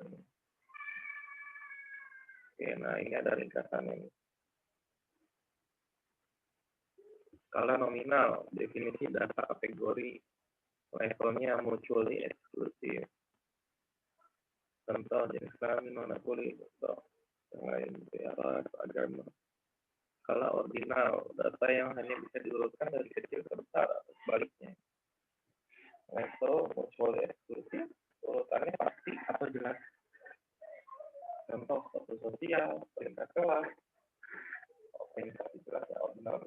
Oke, nah ini ada ringkasannya. Skala nominal, definisi data kategori, levelnya mutually eksklusif. Contoh jenis kelamin, monopoli, contoh yang lain gitu ya, agama. Skala ordinal, data yang hanya bisa diurutkan dari kecil ke besar atau sebaliknya. Level mutually eksklusif, urutannya pasti atau jelas. Contoh status sosial, peringkat kelas, peringkat jelas ya ordinal.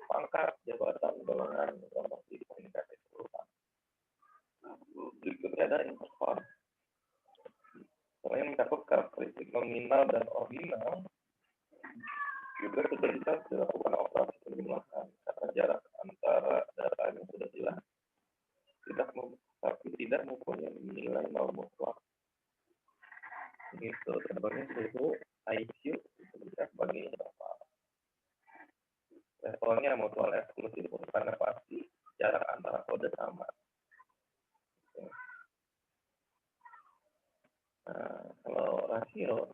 Pangkat, jabatan, golongan, promosi, peringkat urutan. Berikutnya ada interval. Selain mencakup karakteristik nominal dan ordinal, juga sudah bisa dilakukan operasi penjumlahan karena jarak antara data yang sudah jelas tapi tidak mempunyai nilai nol mutlak. Gitu, contohnya suhu, IQ itu bisa sebagai interval. Levelnya mutual eksklusif karena pasti jarak antara kode sama. Nah, kalau rasio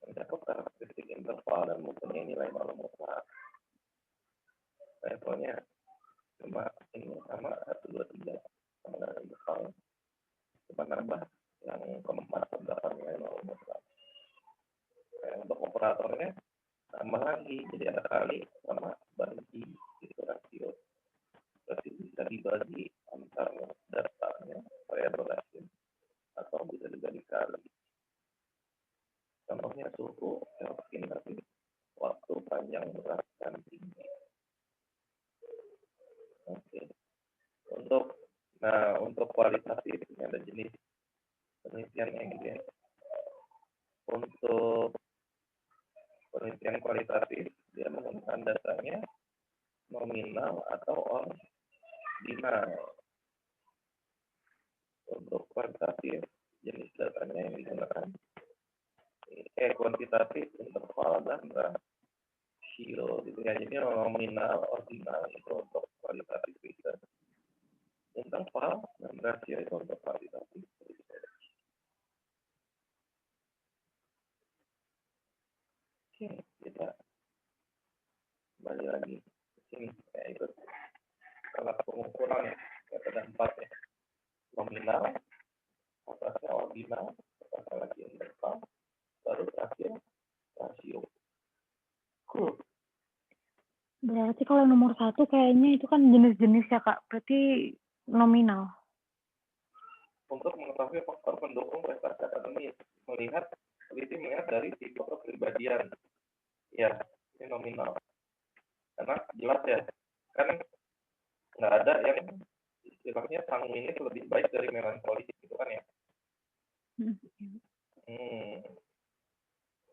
mencakup karakteristik interval dan mempunyai nilai nol mutlak. Levelnya cuma ini sama 1, 2, 3 sama dengan interval. Cuma nambah yang keempat terdapat nilai nol mutlak. Untuk operatornya tambah lagi, jadi ada kali sama bagi itu rasio. Berarti bisa dibagi antara datanya variabel rasio atau bisa juga dikali. Contohnya suhu, Kelvin, tapi waktu, panjang, berat, dan tinggi. Oke. Untuk kualitatif ini ada jenis penelitian yang gitu ya. Untuk penelitian kualitatif dia menggunakan datanya nominal atau ordinal. Untuk kuantitatif jenis datanya yang digunakan kuantitatif, interval, dan rasio gitu ya. Jadi nominal, ordinal itu untuk kualitatif research, interval dan rasio itu untuk kualitatif research. Oke, kita kembali lagi ke sini ya, itu skala pengukuran ya, ada 4 ya, nominal, atasnya ordinal, atasnya lagi interval, baru terakhir rasio. Cool. Berarti kalau nomor 1 kayaknya itu kan jenis-jenis ya Kak, berarti nominal. Untuk mengetahui faktor pendukung prestasi akademis, peneliti melihat dari tipe kepribadian. Ya, ini nominal. Karena jelas ya, kan nggak ada yang istilahnya sanguinis lebih baik dari melankolis gitu kan ya.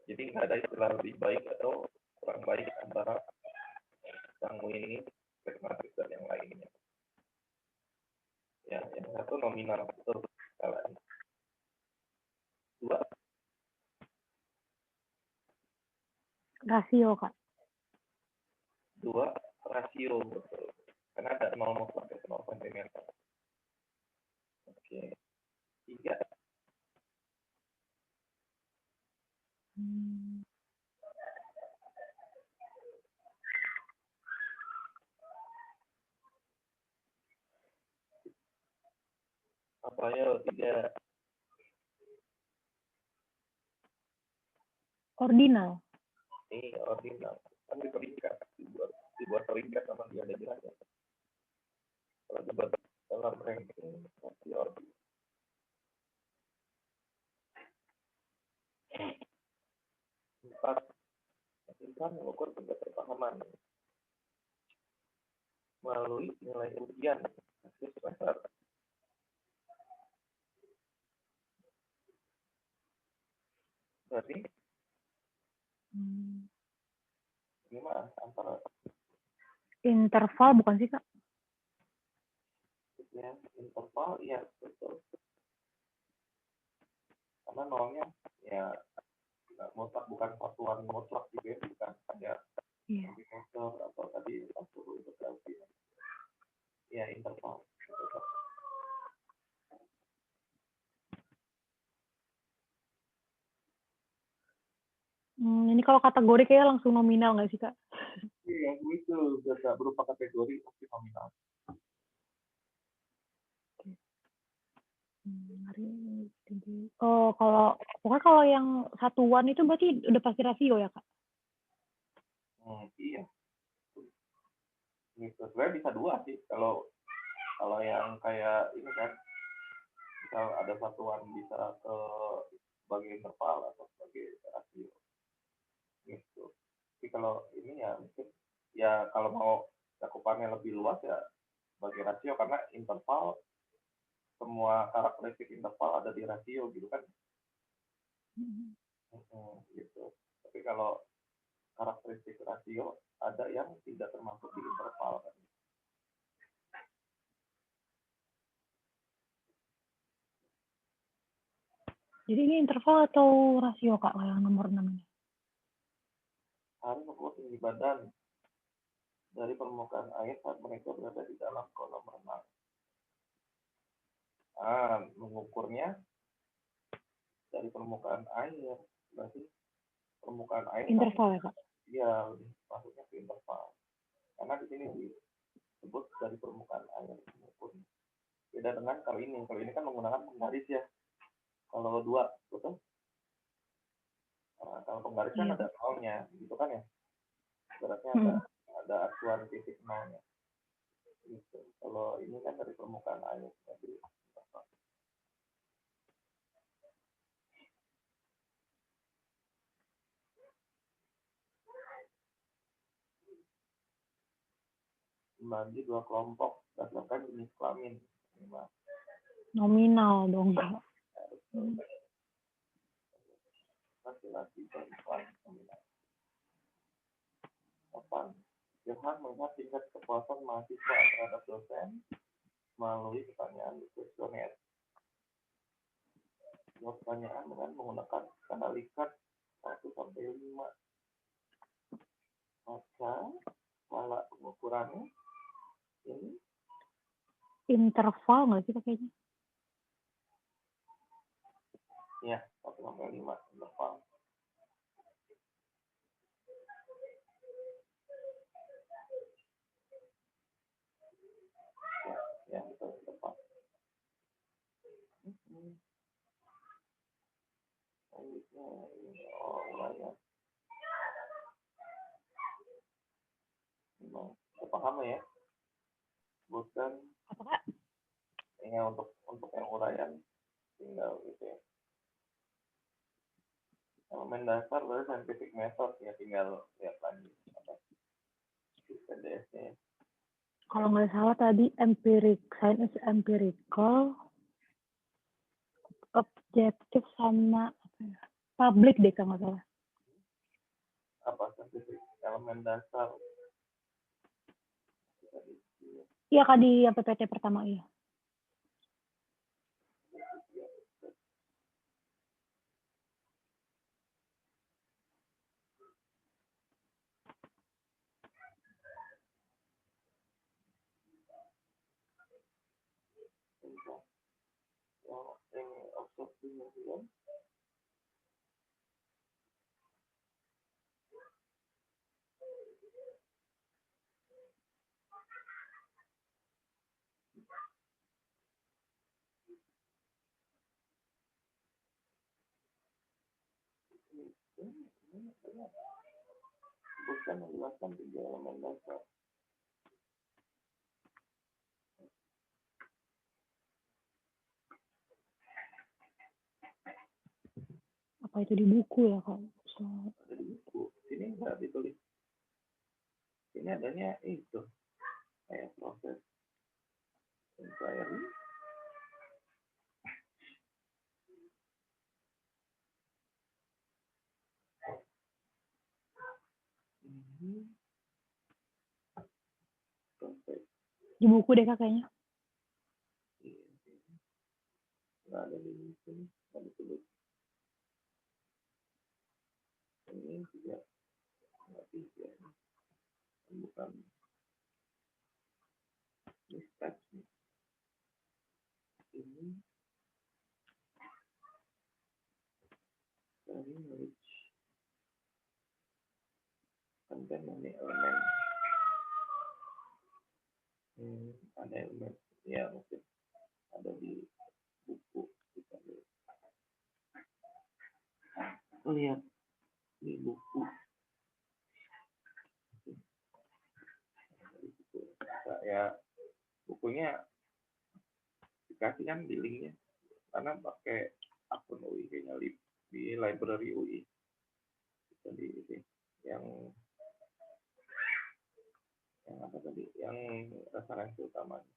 Jadi nggak ada istilah lebih baik atau kurang baik antara sanguinis, pragmatis dan yang lainnya. Ya, yang satu nominal betul sekali. 2 rasio Kak. 2 rasio betul. Karena ada 0 sampai 0 cm. Oke. 3 Hmm. Apa ya? 3. Ordinal. Ordinal. Kan diperingkat, dibuat peringkat sama dia ada jelasnya. Kalau dibuat dalam ranking, pasti ordinal. 4. Insan mengukur tingkat kepahaman melalui nilai ujian akhir semester. Berarti gimana antara Interval bukan sih, Kak? ya, interval ya betul. Karena nolnya ya mutlak, bukan satuan mutlak juga, bukan ada indikator atau tadi 40 itu berarti ya interval. Ini kalau kategori kayak langsung nominal nggak sih, Kak? Iya, itu bisa berupa kategori pasti nominal. Oh, pokoknya kalau yang satuan itu berarti udah pasti rasio ya, Kak? Iya. Gitu. Sebenarnya bisa 2 sih. Kalau yang kayak ini kan, misal ada satuan bisa ke sebagai interval atau sebagai rasio. Gitu. Tapi kalau ini ya mungkin ya kalau mau cakupannya lebih luas ya sebagai rasio, karena interval semua karakteristik interval ada di rasio gitu kan. Gitu. Tapi kalau karakteristik rasio ada yang tidak termasuk di interval kan. Jadi ini interval atau rasio, Kak, yang nomor 6 ini? Harus mengukur tinggi badan dari permukaan air saat mereka berada di dalam kolam renang. Mengukurnya dari permukaan air, berarti permukaan air interval ya, Kak? Iya, maksudnya ke interval. Karena di sini disebut dari permukaan air mengukurnya. Beda dengan kalau ini kan menggunakan penggaris ya. Kalau 2, betul? Kalau penggaris kan ada nolnya, gitu kan ya? Berarti ada acuan titik nolnya. Gitu. Kalau ini kan dari permukaan air, jadi interval. Bagi 2 kelompok berdasarkan jenis kelamin. Nominal dong, Kak. Laki-laki perempuan nominal. 8. Johan melihat tingkat kepuasan mahasiswa terhadap dosen melalui pertanyaan kuesioner. Jawab pertanyaan dengan menggunakan skala Likert 1 sampai 5. Maka skala pengukurannya ini interval nggak sih kayaknya? ya 1 sampai 5 interval. Ya betul, tepat. Uraian. Paham ya? Bukan. Apa, Kak? Ya untuk yang uraian tinggal gitu ya. Elemen dasar dari scientific method ya, tinggal lihat lagi apa PDS-nya. Kalau nggak salah tadi science empirical, objektif sama public deh kalau nggak salah. Apa scientific elemen dasar? Iya, Kak, di PPT pertama iya. Yang observasi Bukan menjelaskan 3 elemen dasar. Apa itu di buku ya Kak? Ada di buku. Sini enggak ditulis. Ini adanya itu kayak proses inquiry. Proses. Di buku deh Kak kayaknya. Nggak ada di sini, nggak ditulis. Ini juga nggak bisa. Bukan ini steps nih. Ini dari knowledge content ini elemen. Ada elemen ya mungkin ada di buku kita lihat di buku. Nah, ya bukunya dikasih kan di linknya karena pakai akun UI kayaknya di library UI. Jadi yang apa tadi yang referensi utamanya.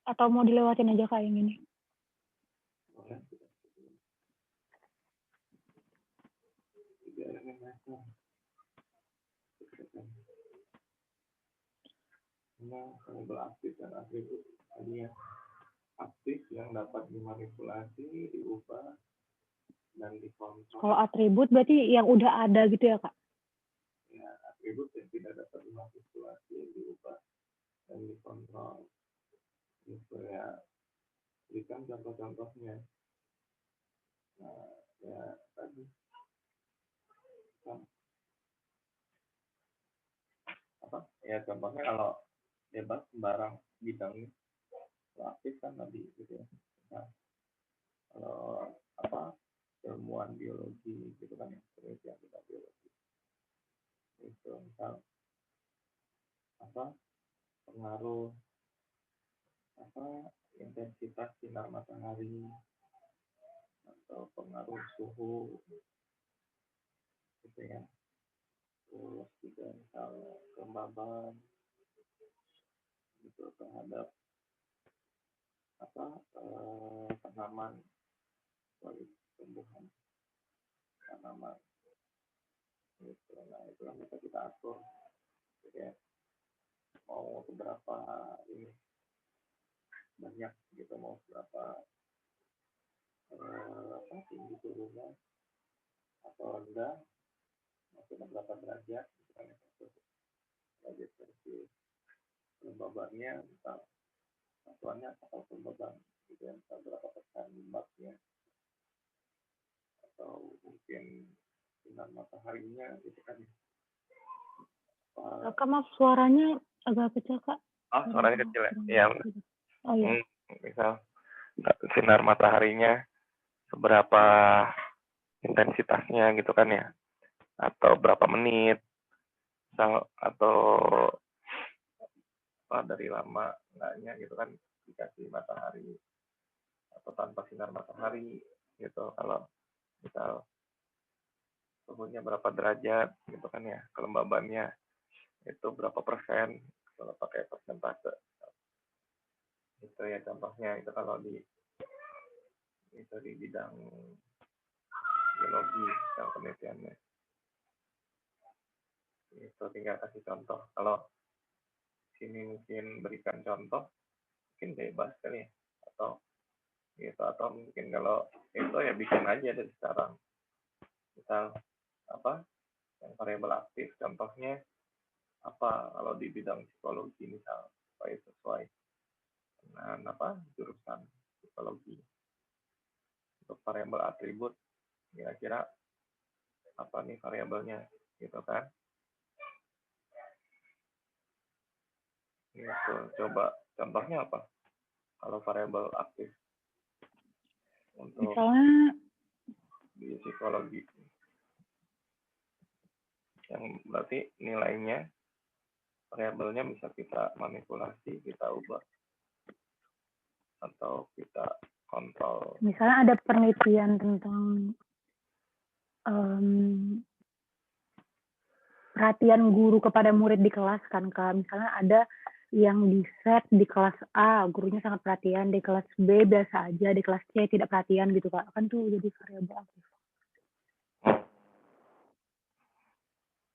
Atau mau dilewatin aja Kak yang ini? Variabel aktif dan atribut tadi yang aktif yang dapat dimanipulasi, diubah, dan dikontrol. Kalau atribut berarti yang udah ada gitu ya Kak? Ya, atribut yang tidak dapat dimanipulasi, diubah, dan dikontrol. Itu ya, berikan contoh-contohnya. Nah, ya tadi apa? Ya contohnya kalau bebas sembarang bidangnya aktif kan tadi gitu ya. Nah, kalau apa ilmuwan biologi gitu kan ya, penelitian tentang biologi itu misal apa pengaruh apa intensitas sinar matahari atau pengaruh suhu gitu ya, terus juga misal kelembaban gitu terhadap apa tanaman kualitas tumbuhan tanaman gitu. Nah itu yang bisa kita atur gitu ya, mau seberapa ini banyak gitu, mau seberapa apa tinggi turunnya atau rendah, maksudnya berapa derajat gitu kan ya, derajat Celcius. Kelembabannya misal satuannya atau kelembaban gitu ya, misal berapa persen lembabnya atau mungkin sinar mataharinya gitu kan. Kak maaf suaranya agak kecil Kak. Oh suaranya kecil ya? Iya. Oh iya. Misal sinar mataharinya seberapa intensitasnya gitu kan ya, atau berapa menit misal, atau apa dari lama enggaknya gitu kan dikasih matahari atau tanpa sinar matahari gitu. Kalau misal suhunya berapa derajat gitu kan ya, kelembabannya itu berapa persen kalau pakai persentase Itu ya contohnya, itu kalau di bidang biologi kalau penelitiannya. Itu tinggal kasih contoh. Kalau sini mungkin berikan contoh, mungkin bebas kali ya, atau gitu, atau mungkin kalau itu ya bikin aja dari sekarang. Misal apa yang variabel aktif, contohnya apa kalau di bidang psikologi misal, supaya sesuai dengan jurusan psikologi. Untuk variabel atribut, kira-kira apa nih variabelnya, gitu kan? Gitu. Coba contohnya apa? Kalau variabel aktif untuk Misalnya di psikologi, yang berarti nilainya variabelnya bisa kita manipulasi, kita ubah, atau kita kontrol. misalnya ada penelitian tentang perhatian guru kepada murid di kelas kan Kak. Misalnya ada yang di set di kelas A, gurunya sangat perhatian, di kelas B biasa aja, di kelas C tidak perhatian gitu Kak. Kan tuh jadi variabel aktif.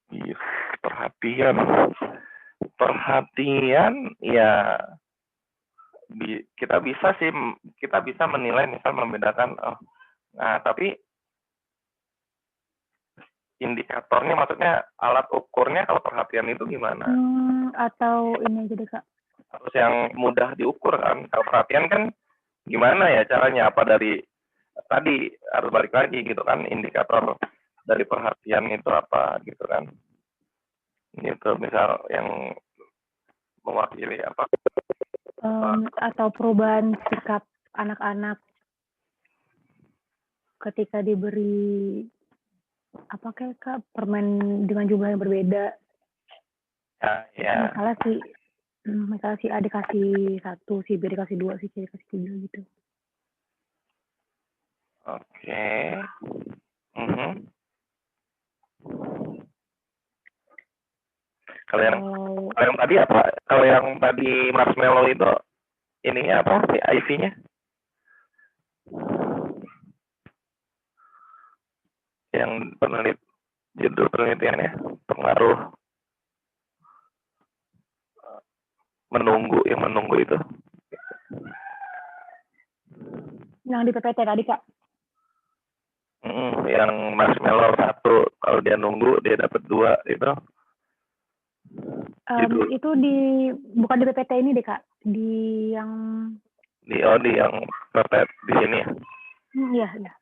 Yes, perhatian ya kita bisa menilai, misal membedakan tapi indikatornya, maksudnya alat ukurnya kalau perhatian itu gimana? Atau ini aja deh Kak, Harus yang mudah diukur kan. Kalau perhatian kan gimana ya caranya, apa dari tadi harus balik lagi gitu kan, indikator dari perhatian itu apa gitu kan, gitu. Misal yang mewakili apa, atau perubahan sikap anak-anak ketika diberi apa kayak Kak, permen dengan jumlah yang berbeda. ya. Misalnya si A dikasih 1, si B dikasih 2, si C dikasih 3 gitu. Oke. Kalau yang tadi apa? Kalau yang tadi marshmallow itu ininya apa sih, IV-nya? Yang judul penelitiannya pengaruh menunggu itu. Yang di PPT tadi Kak. Yang marshmallow 1, kalau dia nunggu dia dapat 2 itu. Itu bukan di PPT ini deh Kak, di yang yang PPT di sini ya. Iya.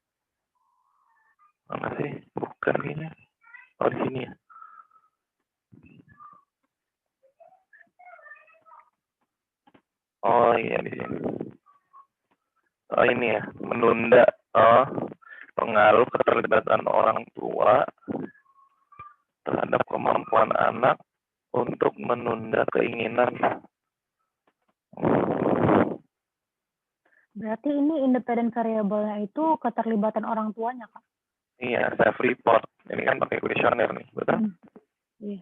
Mana sih? Bukan ini. Oh, di sini ya. Oh iya, di sini. Oh ini ya, menunda pengaruh keterlibatan orang tua terhadap kemampuan anak untuk menunda keinginan. Berarti ini independent variabelnya itu keterlibatan orang tuanya Kak? Iya, self report. Ini kan pakai kuesioner nih, betul? Iya.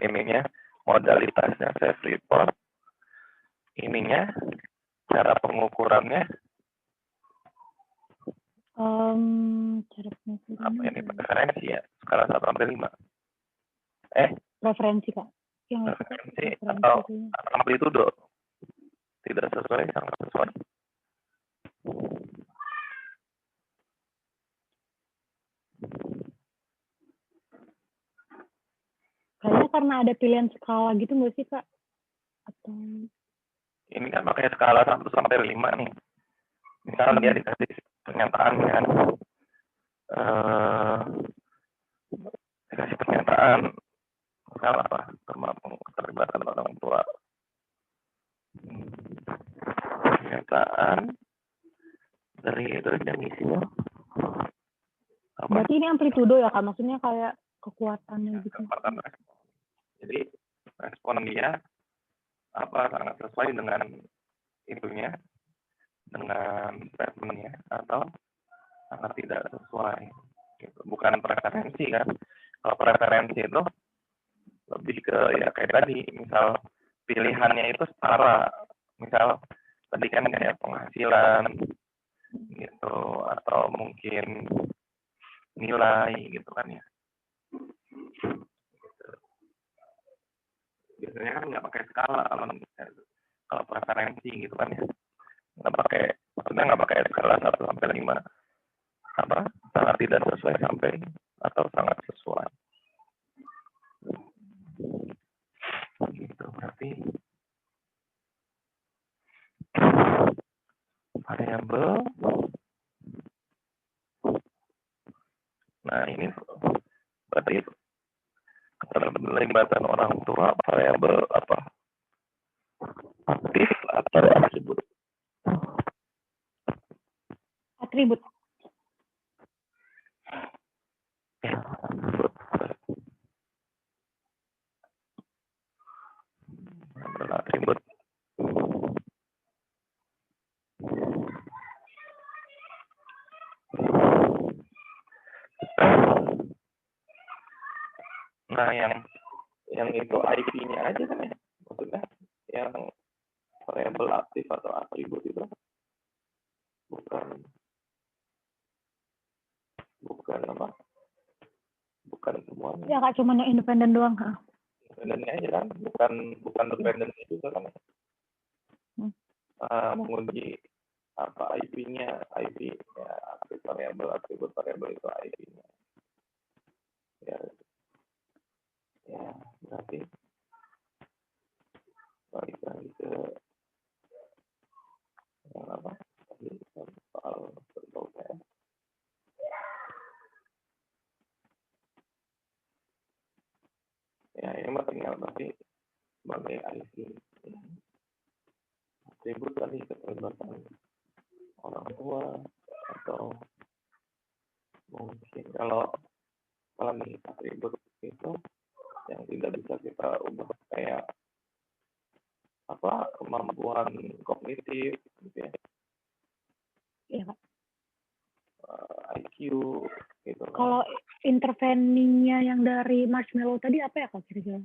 Ininya modalitasnya self report. Ininya cara pengukurannya. Cara pengukuran apa ini? Referensi ya, skala 1 sampai 5. Referensi Kak. Yang referensi atau amplitudo. Tidak sesuai, sangat sesuai. Kayaknya karena ada pilihan skala gitu nggak sih Kak? Atau ini kan pakai skala 1 sampai 5 nih. Misalnya dia dikasih pernyataan kan. Dikasih pernyataan. Misal apa? Keterlibatan orang tua. Pernyataan dari itu yang isinya. Berarti ini amplitudo ya Kak? Maksudnya kayak kekuatannya gitu. Kekuatan respon. Jadi respon dia sangat sesuai dengan itunya, dengan statementnya, atau sangat tidak sesuai. Gitu. Bukan preferensi kan. Kalau preferensi itu lebih ke ya kayak tadi, misal pilihannya itu setara. Misal tadi kan kayak penghasilan gitu, atau mungkin nilai gitu kan ya. Biasanya kan nggak pakai skala kalau preferensi gitu kan ya. Maksudnya nggak pakai skala 1 sampai 5. Sangat tidak sesuai sampai atau sangat sesuai. Gitu, berarti variabel. Nah, ini berarti keterlibatan orang tua variabel apa? Aktif atau atribut? Atribut. Ya, atribut. Nah, yang itu IP-nya aja kan ya, maksudnya yang variabel aktif atau atribut itu bukan apa? Bukan semuanya. Ya Kak, cuma yang independen doang, Kak. Independennya aja kan, bukan dependennya juga kan. Menguji apa IP-nya, IP ya, aktif variabel, atribut variabel itu IP-nya. Ya, berarti balik lagi ke yang apa? Tadi soal berbagai. Ya, ini mah tinggal berarti sebagai IP. Atribut tadi keterlibatan orang tua atau mungkin kalau nih atribut itu yang tidak bisa kita ubah kayak apa kemampuan kognitif gitu ya. Iya, Kak. IQ gitu. Kalau interveningnya yang dari Marshmallow tadi apa ya Kak kira-kira?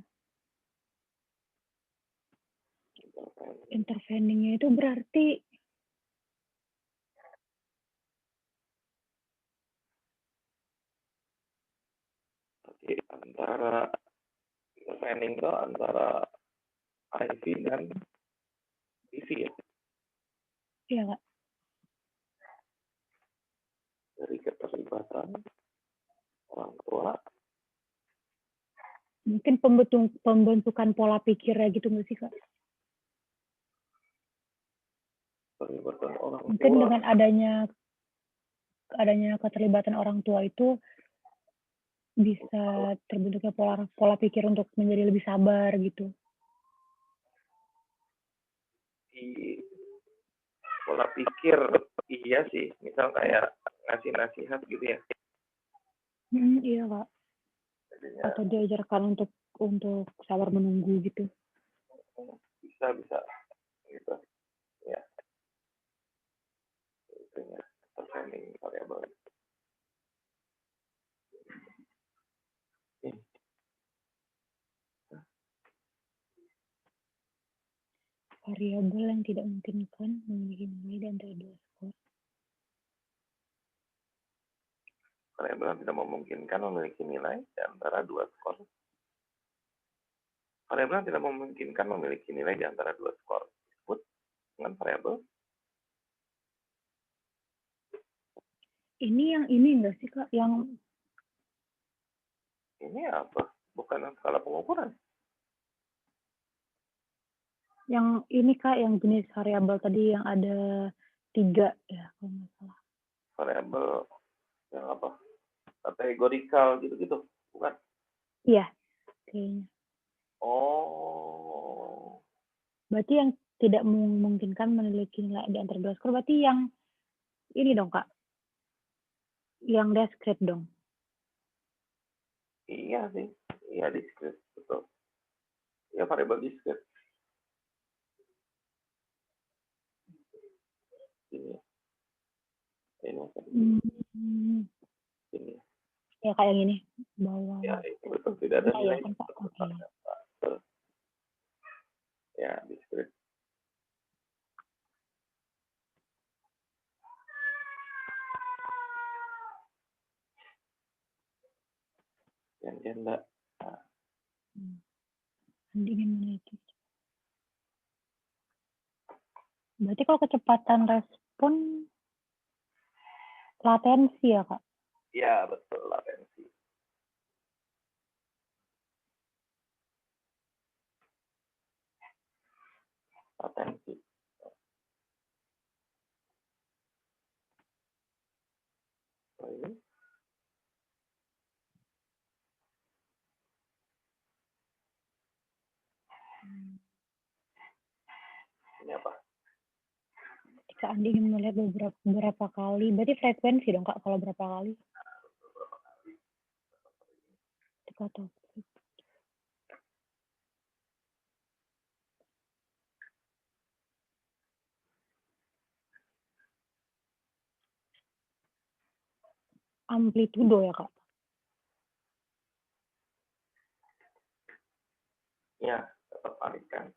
Interveningnya itu berarti antara intervening itu antara IV dan IV ya. Iya Kak. Dari keterlibatan orang tua. Mungkin pembentukan pola pikirnya gitu nggak sih Kak? Keterlibatan orang tua. Mungkin dengan adanya keterlibatan orang tua itu bisa terbentuknya pola pikir untuk menjadi lebih sabar gitu. Di pola pikir iya sih, misal kayak ngasih nasihat gitu ya. Iya Kak. Atau diajarkan untuk sabar menunggu gitu. Bisa gitu ya. Itu ya training variabel. Variabel yang tidak memungkinkan memiliki nilai di antara dua skor. Variabel yang tidak memungkinkan memiliki nilai di antara dua skor. Variabel yang tidak memungkinkan memiliki nilai di antara dua skor disebut dengan variabel. Ini yang ini enggak sih Kak? Yang ini apa? Bukan skala pengukuran. Yang ini Kak, yang jenis variabel tadi yang ada 3 ya kalau nggak salah. Variabel yang apa? Kategorikal gitu-gitu, bukan? Iya, kayaknya. Oh. Berarti yang tidak memungkinkan memiliki nilai di antara dua skor, berarti yang ini dong Kak, yang discrete dong. Iya sih, iya discrete, betul. Ya variabel discrete. Ini ini. Ya kayak yang ini, bawah. Ya, itu betul tidak ada nilai. Ya, kan, Pak? Okay. Ya, discrete. Yang enggak. Ingin meneliti. Berarti kalau kecepatan respon latensi ya, Kak? Ya, betul, latensi. Latensi. Ini apa? Ketika Anda ingin melihat beberapa kali, berarti frekuensi dong, Kak, kalau berapa kali? Atau amplitudo ya, Kak? Ya, tertarik kan.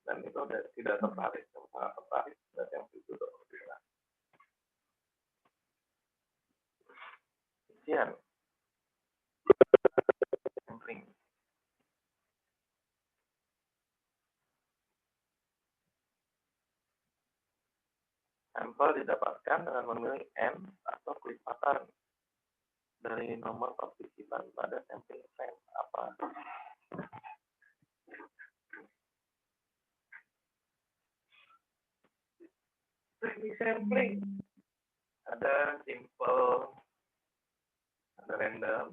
Dan itu udah tidak tertarik, sangat tertarik, dan yang itu udah bergerak. Isian. Sampling. Sampel didapatkan dengan memilih N atau kelipatan dari nomor partisipan pada sampling frame. Apa? Teknik sampling. Ada simple, ada random,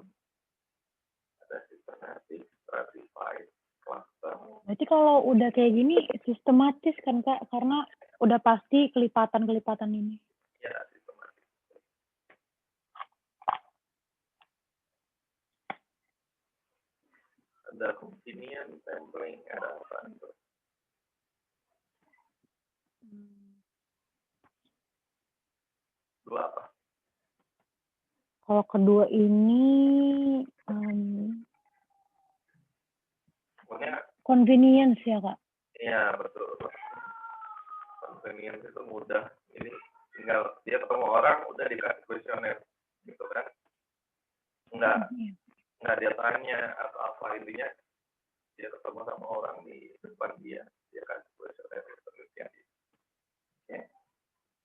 ada systematic, stratified, cluster. Berarti kalau udah kayak gini sistematis kan, Kak? Karena udah pasti kelipatan-kelipatan ini. Ya, sistematik. Ada continuous sampling, ada apa itu? Dua apa? Kalau kedua ini convenience ya, Kak? Iya, betul. Convenience itu mudah. Ini tinggal dia ketemu orang, udah dikasih kuesioner. Gitu kan? Nggak dia tanya atau apa, intinya dia ketemu sama orang di depan dia kasih kuesioner. Oke.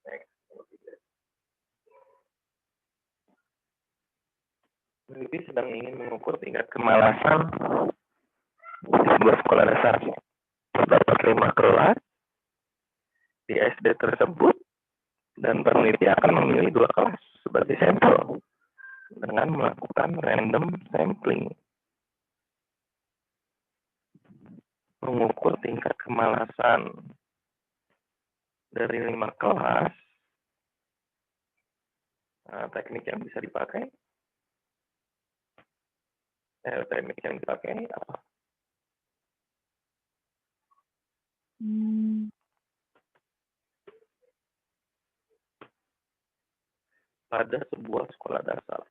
Next. Peneliti sedang ingin mengukur tingkat kemalasan di sebuah sekolah dasar. Terdapat 5 kelas di SD tersebut, dan peneliti akan memilih 2 kelas sebagai sampel dengan melakukan random sampling. Mengukur tingkat kemalasan dari 5 kelas, teknik yang bisa dipakai. Teknik yang dipakai apa? Pada sebuah sekolah dasar.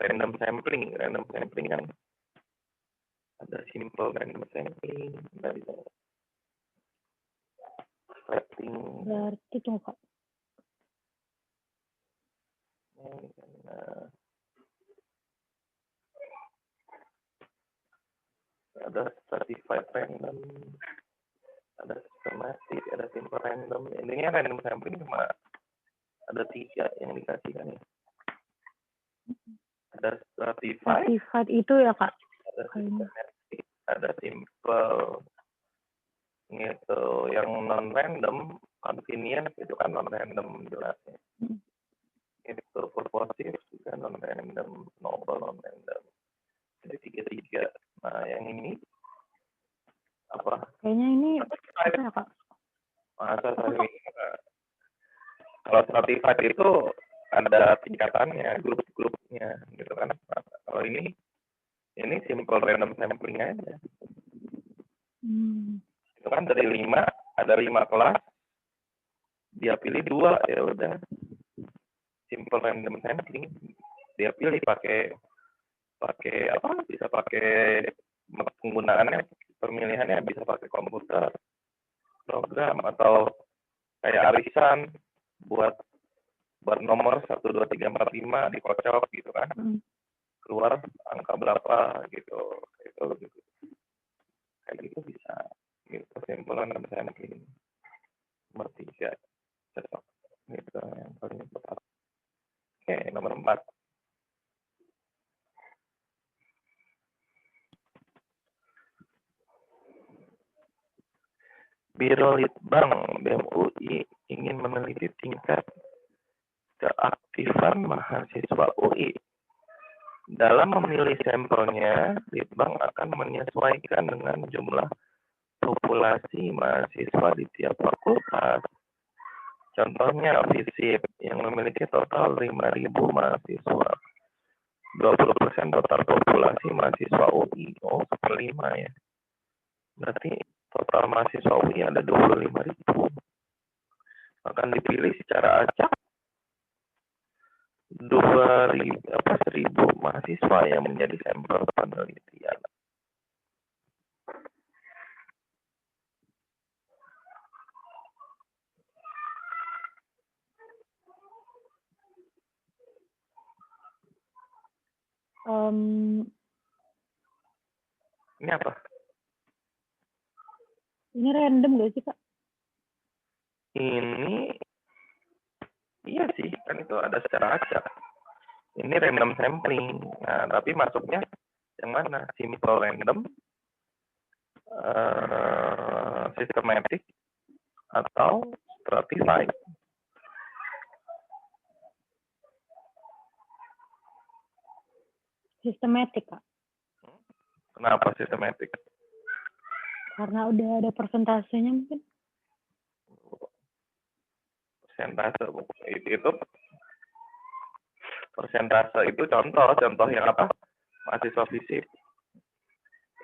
Random sampling kan ada simple random sampling, dari setting. Berarti tuh, Kak. Ada stratified random, ada systematic, ada simple random. Intinya random sampling cuma ada 3 yang dikasihkan ya. Ada stratified itu ya, Kak? Ada systematic, ada simple. Gitu. Yang non random, convenience itu kan non random jelasnya. Itu purposive juga non random, novel non random. Jadi 3. Nah, yang ini apa? Kayaknya ini apa ya, Kak? Masa kalau stratified itu ada tingkatannya, grup-grupnya, gitu kan. Nah, kalau ini simple random sampling aja. Itu kan dari 5, ada 5 kelas, dia pilih 2, ya udah. Simple random sampling, dia pilih pakai pakai apa? Bisa pakai penggunaannya, pemilihannya bisa pakai komputer, program, atau kayak arisan buat nomor 1, 2, 3, 4, 5 dikocok gitu kan. Keluar angka berapa gitu. Itu gitu. Kayak gitu bisa. Gitu kesimpulan misalnya begini. Nomor 3 cocok. Gitu yang paling tepat. Oke, nomor 4. Biro Litbang BEM UI ingin meneliti tingkat keaktifan mahasiswa UI. Dalam memilih sampelnya, Litbang akan menyesuaikan dengan jumlah populasi mahasiswa di tiap fakultas. Contohnya FISIP yang memiliki total 5.000 mahasiswa. 20% total populasi mahasiswa UI. Oh, 1/5 ya. Berarti total mahasiswa UI ada 25.000. Akan dipilih secara acak 1.000 mahasiswa yang menjadi sampel penelitian. Ini apa? Ini random gak sih, Kak? Ini iya sih, kan itu ada secara acak. Ini random sampling. Nah, tapi masuknya yang mana? Simple random, systematic, atau stratified. Systematic, Kak. Kenapa systematic? Karena udah ada persentasenya mungkin. Persentase itu persentase itu contoh yang apa? Mahasiswa FISIP.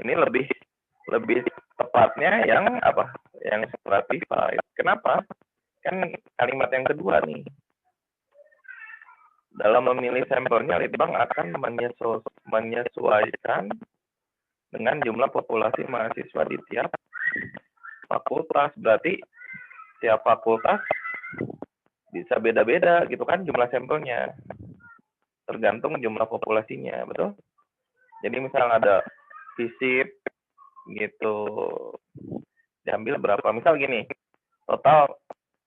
Ini lebih tepatnya yang apa? Yang stratified. Kenapa? Kan kalimat yang kedua nih. Dalam memilih sampelnya, Litbang akan menyesuaikan dengan jumlah populasi mahasiswa di tiap fakultas. Berarti tiap fakultas bisa beda-beda gitu kan jumlah sampelnya. Tergantung jumlah populasinya, betul? Jadi misal ada FISIP gitu, diambil berapa? Misal gini, total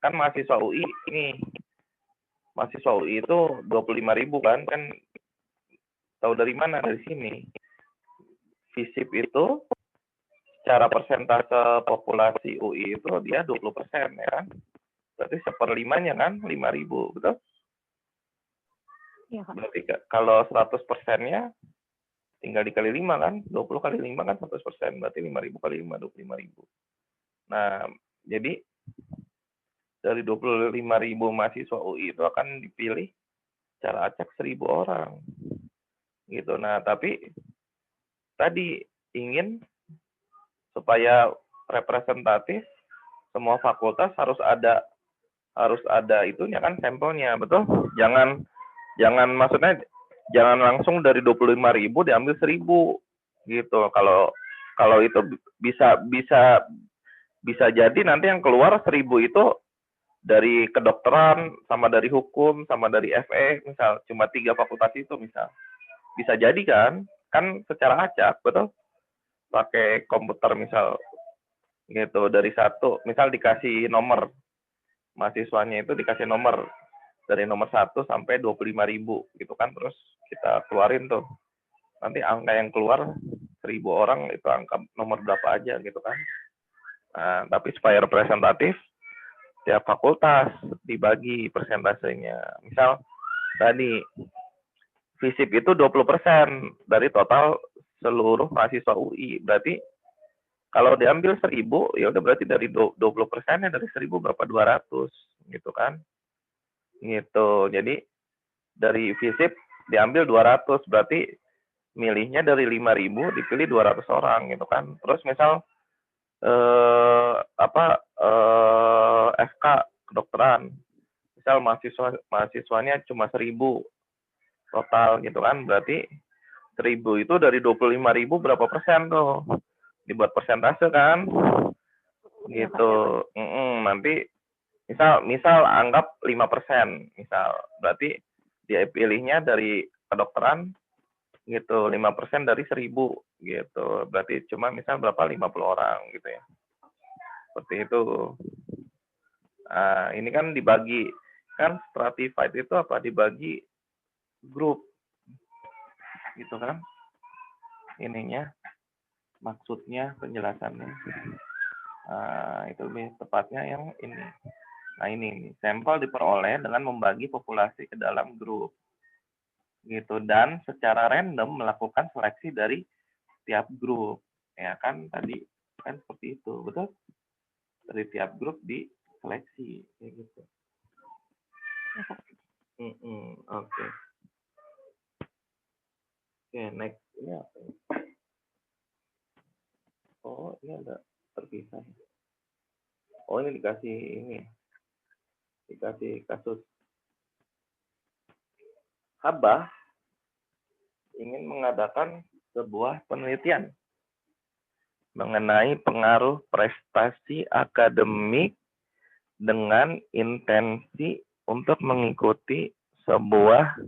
kan mahasiswa UI ini, mahasiswa UI itu 25.000 kan tahu dari mana? Dari sini. FISIP itu secara persentase populasi UI itu dia 20% ya kan? Berarti 1/5-nya kan 5.000, betul? Iya, Kak. Berarti kalau 100%-nya tinggal dikali 5 kan? 20 kali 5 kan 100%, berarti 5.000 kali 5, 25.000. Nah, jadi dari 25.000 mahasiswa UI itu akan dipilih secara acak 1.000 orang. Gitu. Nah, tapi tadi ingin supaya representatif semua fakultas harus ada itunya kan sampelnya, betul? Jangan maksudnya jangan langsung dari 25.000 diambil 1.000 gitu. Kalau itu bisa jadi nanti yang keluar 1.000 itu dari kedokteran sama dari hukum sama dari FE misal cuma 3 fakultas itu misal. Bisa jadi kan secara acak, betul? Pakai komputer misal gitu dari 1 misal dikasih nomor mahasiswanya itu dikasih nomor dari nomor 1 sampai 25.000 gitu kan, terus kita keluarin tuh nanti angka yang keluar 1.000 orang itu angka nomor berapa aja gitu kan. Nah, tapi supaya representatif tiap fakultas dibagi persentasenya. Misal tadi FISIP itu 20% dari total seluruh mahasiswa UI. Berarti kalau diambil 1.000 ya udah berarti dari 20%-nya dari 1.000 berapa 200 gitu kan. Gitu. Jadi dari FISIP diambil 200 berarti milihnya dari 5.000 dipilih 200 orang gitu kan. Terus misal FK kedokteran. Misal mahasiswanya cuma 1.000 total gitu kan, berarti 1000 itu dari 25.000 berapa persen tuh? Dibuat persentase kan? Gitu. Nanti misal anggap 5%, misal. Berarti dia pilihnya dari kedokteran gitu, 5% dari 1000 gitu. Berarti cuma misal berapa 50 orang gitu ya. Seperti itu. Nah, ini kan dibagi, kan stratified itu apa? Dibagi grup. Gitu kan? Ininya, maksudnya, penjelasannya. Itu lebih tepatnya yang ini. Nah, ini sampel diperoleh dengan membagi populasi ke dalam grup. Gitu, dan secara random melakukan seleksi dari tiap grup. Ya kan tadi kan seperti itu, betul? Dari tiap grup diseleksi kayak gitu. Oke. Oke, next ini apa ya? Oh, ini ada terpisah. Oh, ini dikasih ini. Dikasih kasus. Habah ingin mengadakan sebuah penelitian mengenai pengaruh prestasi akademik dengan intensi untuk mengikuti sebuah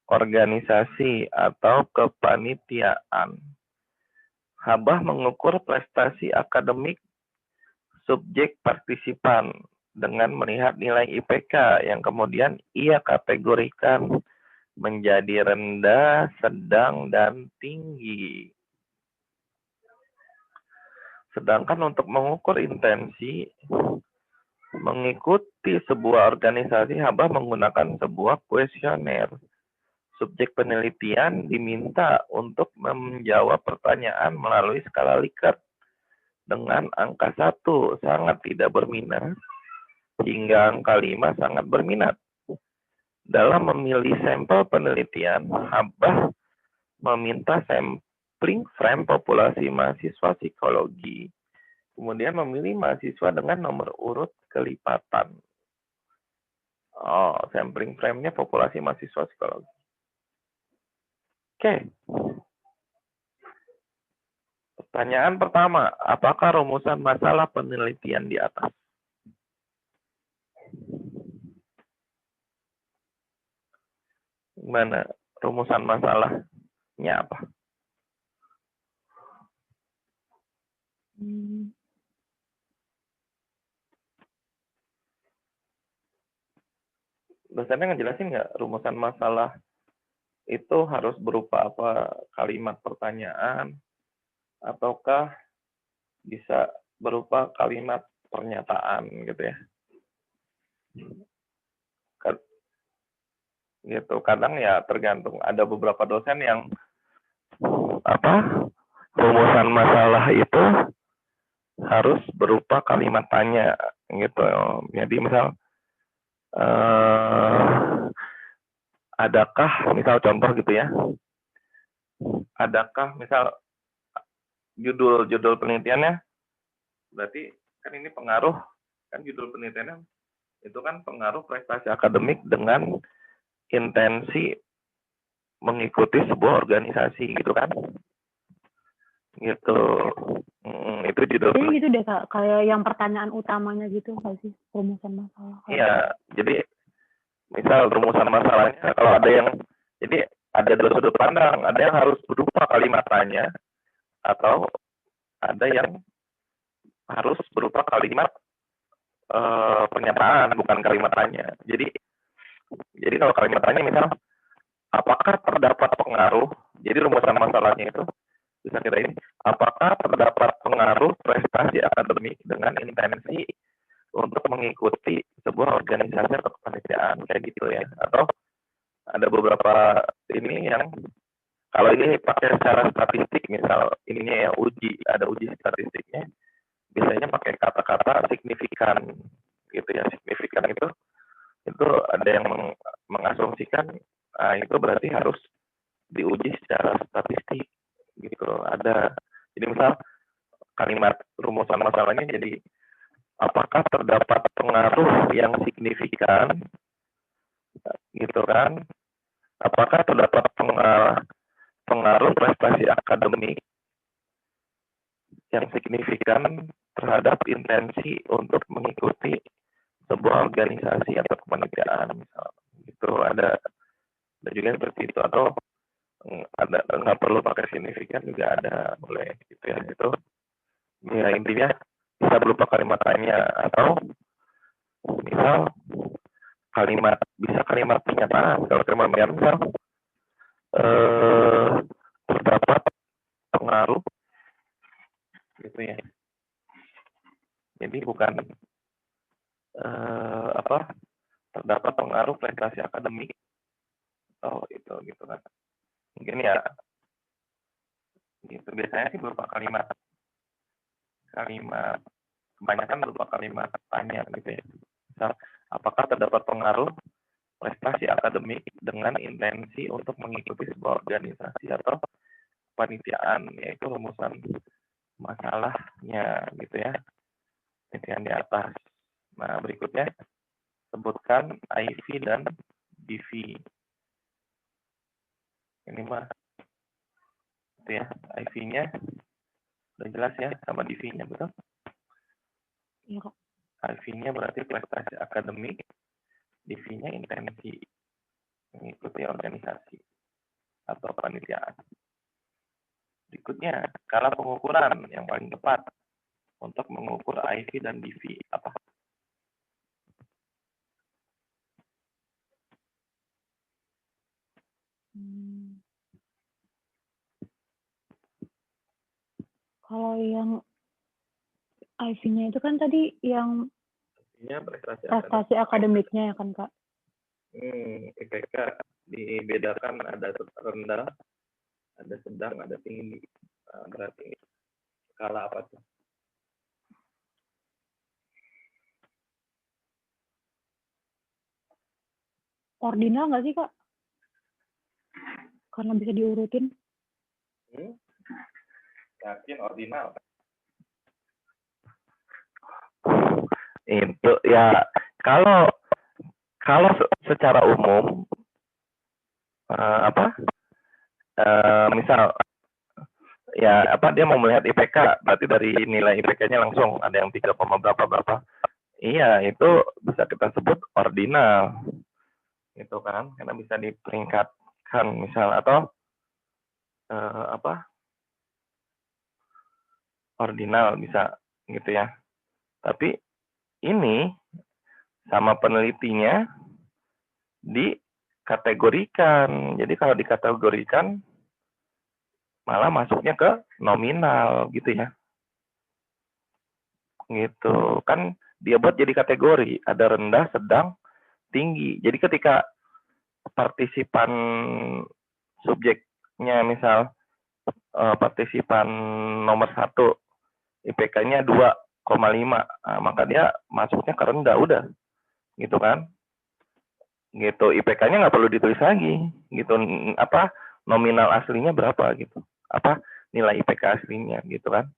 organisasi atau kepanitiaan. Habah mengukur prestasi akademik subjek partisipan dengan melihat nilai IPK yang kemudian ia kategorikan menjadi rendah, sedang, dan tinggi. Sedangkan untuk mengukur intensi mengikuti sebuah organisasi, Habah menggunakan sebuah kuesioner. Subjek penelitian diminta untuk menjawab pertanyaan melalui skala Likert dengan angka 1 sangat tidak berminat hingga angka 5 sangat berminat. Dalam memilih sampel penelitian, Habah meminta sampling frame populasi mahasiswa psikologi, kemudian memilih mahasiswa dengan nomor urut kelipatan. Oh, sampling frame-nya populasi mahasiswa psikologi. Oke. Pertanyaan pertama, apakah rumusan masalah penelitian di atas? Gimana? Rumusan masalahnya apa? Dosennya ngejelasin nggak rumusan masalah itu harus berupa apa? Kalimat pertanyaan, ataukah bisa berupa kalimat pernyataan gitu ya? Gitu, kadang ya tergantung. Ada beberapa dosen yang rumusan masalah itu harus berupa kalimat tanya gitu. Jadi misal adakah, misal contoh gitu ya, adakah misal judul penelitiannya, berarti kan ini pengaruh, kan judul penelitiannya itu kan pengaruh prestasi akademik dengan intensi mengikuti sebuah organisasi gitu kan, gitu. Itu judul. Jadi gitu deh Kak, kayak yang pertanyaan utamanya gitu nggak sih, rumusan masalah? Iya, jadi misal rumusan masalahnya kalau ada yang, jadi ada dua sudut pandang, ada yang harus berupa kalimat tanya atau ada yang harus berupa kalimat pernyataan, bukan kalimat tanya. Jadi kalau kalimat tanya misal, apakah terdapat pengaruh, jadi rumusan masalahnya itu bisa kita ini, apakah terdapat pengaruh prestasi akademik dengan intensi untuk mengikuti sebuah organisasi atau kepanitiaan, kayak gitu ya. Atau ada beberapa ini yang kalau ini pakai secara statistik, misal ininya ya ada uji statistiknya, biasanya pakai kata-kata signifikan gitu ya. Signifikan itu ada yang mengasumsikan itu berarti harus diuji secara statistik gitu. Ada, jadi misal kalimat rumusan masalahnya jadi apakah terdapat pengaruh yang signifikan gitu kan, apakah terdapat pengaruh prestasi akademik yang signifikan terhadap intensi untuk mengikuti sebuah organisasi atau kepanitiaan, misalnya itu ada juga seperti itu, atau ada nggak perlu pakai signifikan juga ada, boleh gitu ya. Itu ya intinya bisa berupa kalimat tanya atau misal kalimat, bisa kalimat pernyataan. Kalau kalimat pernyataan misal terdapat pengaruh gitu ya. Jadi bukan terdapat pengaruh prestasi akademik atau itu gitu kan. Mungkin ya gitu, biasanya sih berupa kalimat kebanyakan berupa kalimat tanya gitu ya. Misal, apakah terdapat pengaruh prestasi akademik dengan intensi untuk mengikuti sebuah organisasi atau kepanitiaan, yaitu rumusan masalahnya gitu ya, yang di atas. Nah, berikutnya sebutkan IV dan DV. Ini mah itu ya, IV-nya udah jelas ya, sama DV-nya, betul? Iya, Kak. IV-nya berarti prestasi akademik, DV-nya intensi mengikuti organisasi atau kepanitiaan. Berikutnya, skala pengukuran yang paling tepat untuk mengukur IV dan DV apa? Kalau yang IV-nya itu kan tadi yang prestasi akademiknya ya kan, Kak? IPK dibedakan, ada rendah, ada sedang, ada tinggi. Nah, berarti skala apa tuh? Ordinal nggak sih, Kak? Karena bisa diurutin. Yakin ordinal? Itu ya, kalau secara umum misal ya dia mau melihat IPK, berarti dari nilai IPK-nya langsung ada yang 3, berapa. Iya, itu bisa kita sebut ordinal. Gitu kan, karena bisa diperingkatkan misal, atau ordinal bisa gitu ya. Tapi ini sama penelitinya dikategorikan. Jadi kalau dikategorikan malah masuknya ke nominal gitu ya. Gitu. Kan dia buat jadi kategori, ada rendah, sedang, tinggi. Jadi ketika partisipan subjeknya misal partisipan nomor 1 IPK-nya 2,5, maka dia masuknya ke rendah, udah gitu kan, gitu. IPK-nya nggak perlu ditulis lagi gitu, nominal aslinya berapa gitu, nilai IPK aslinya gitu kan,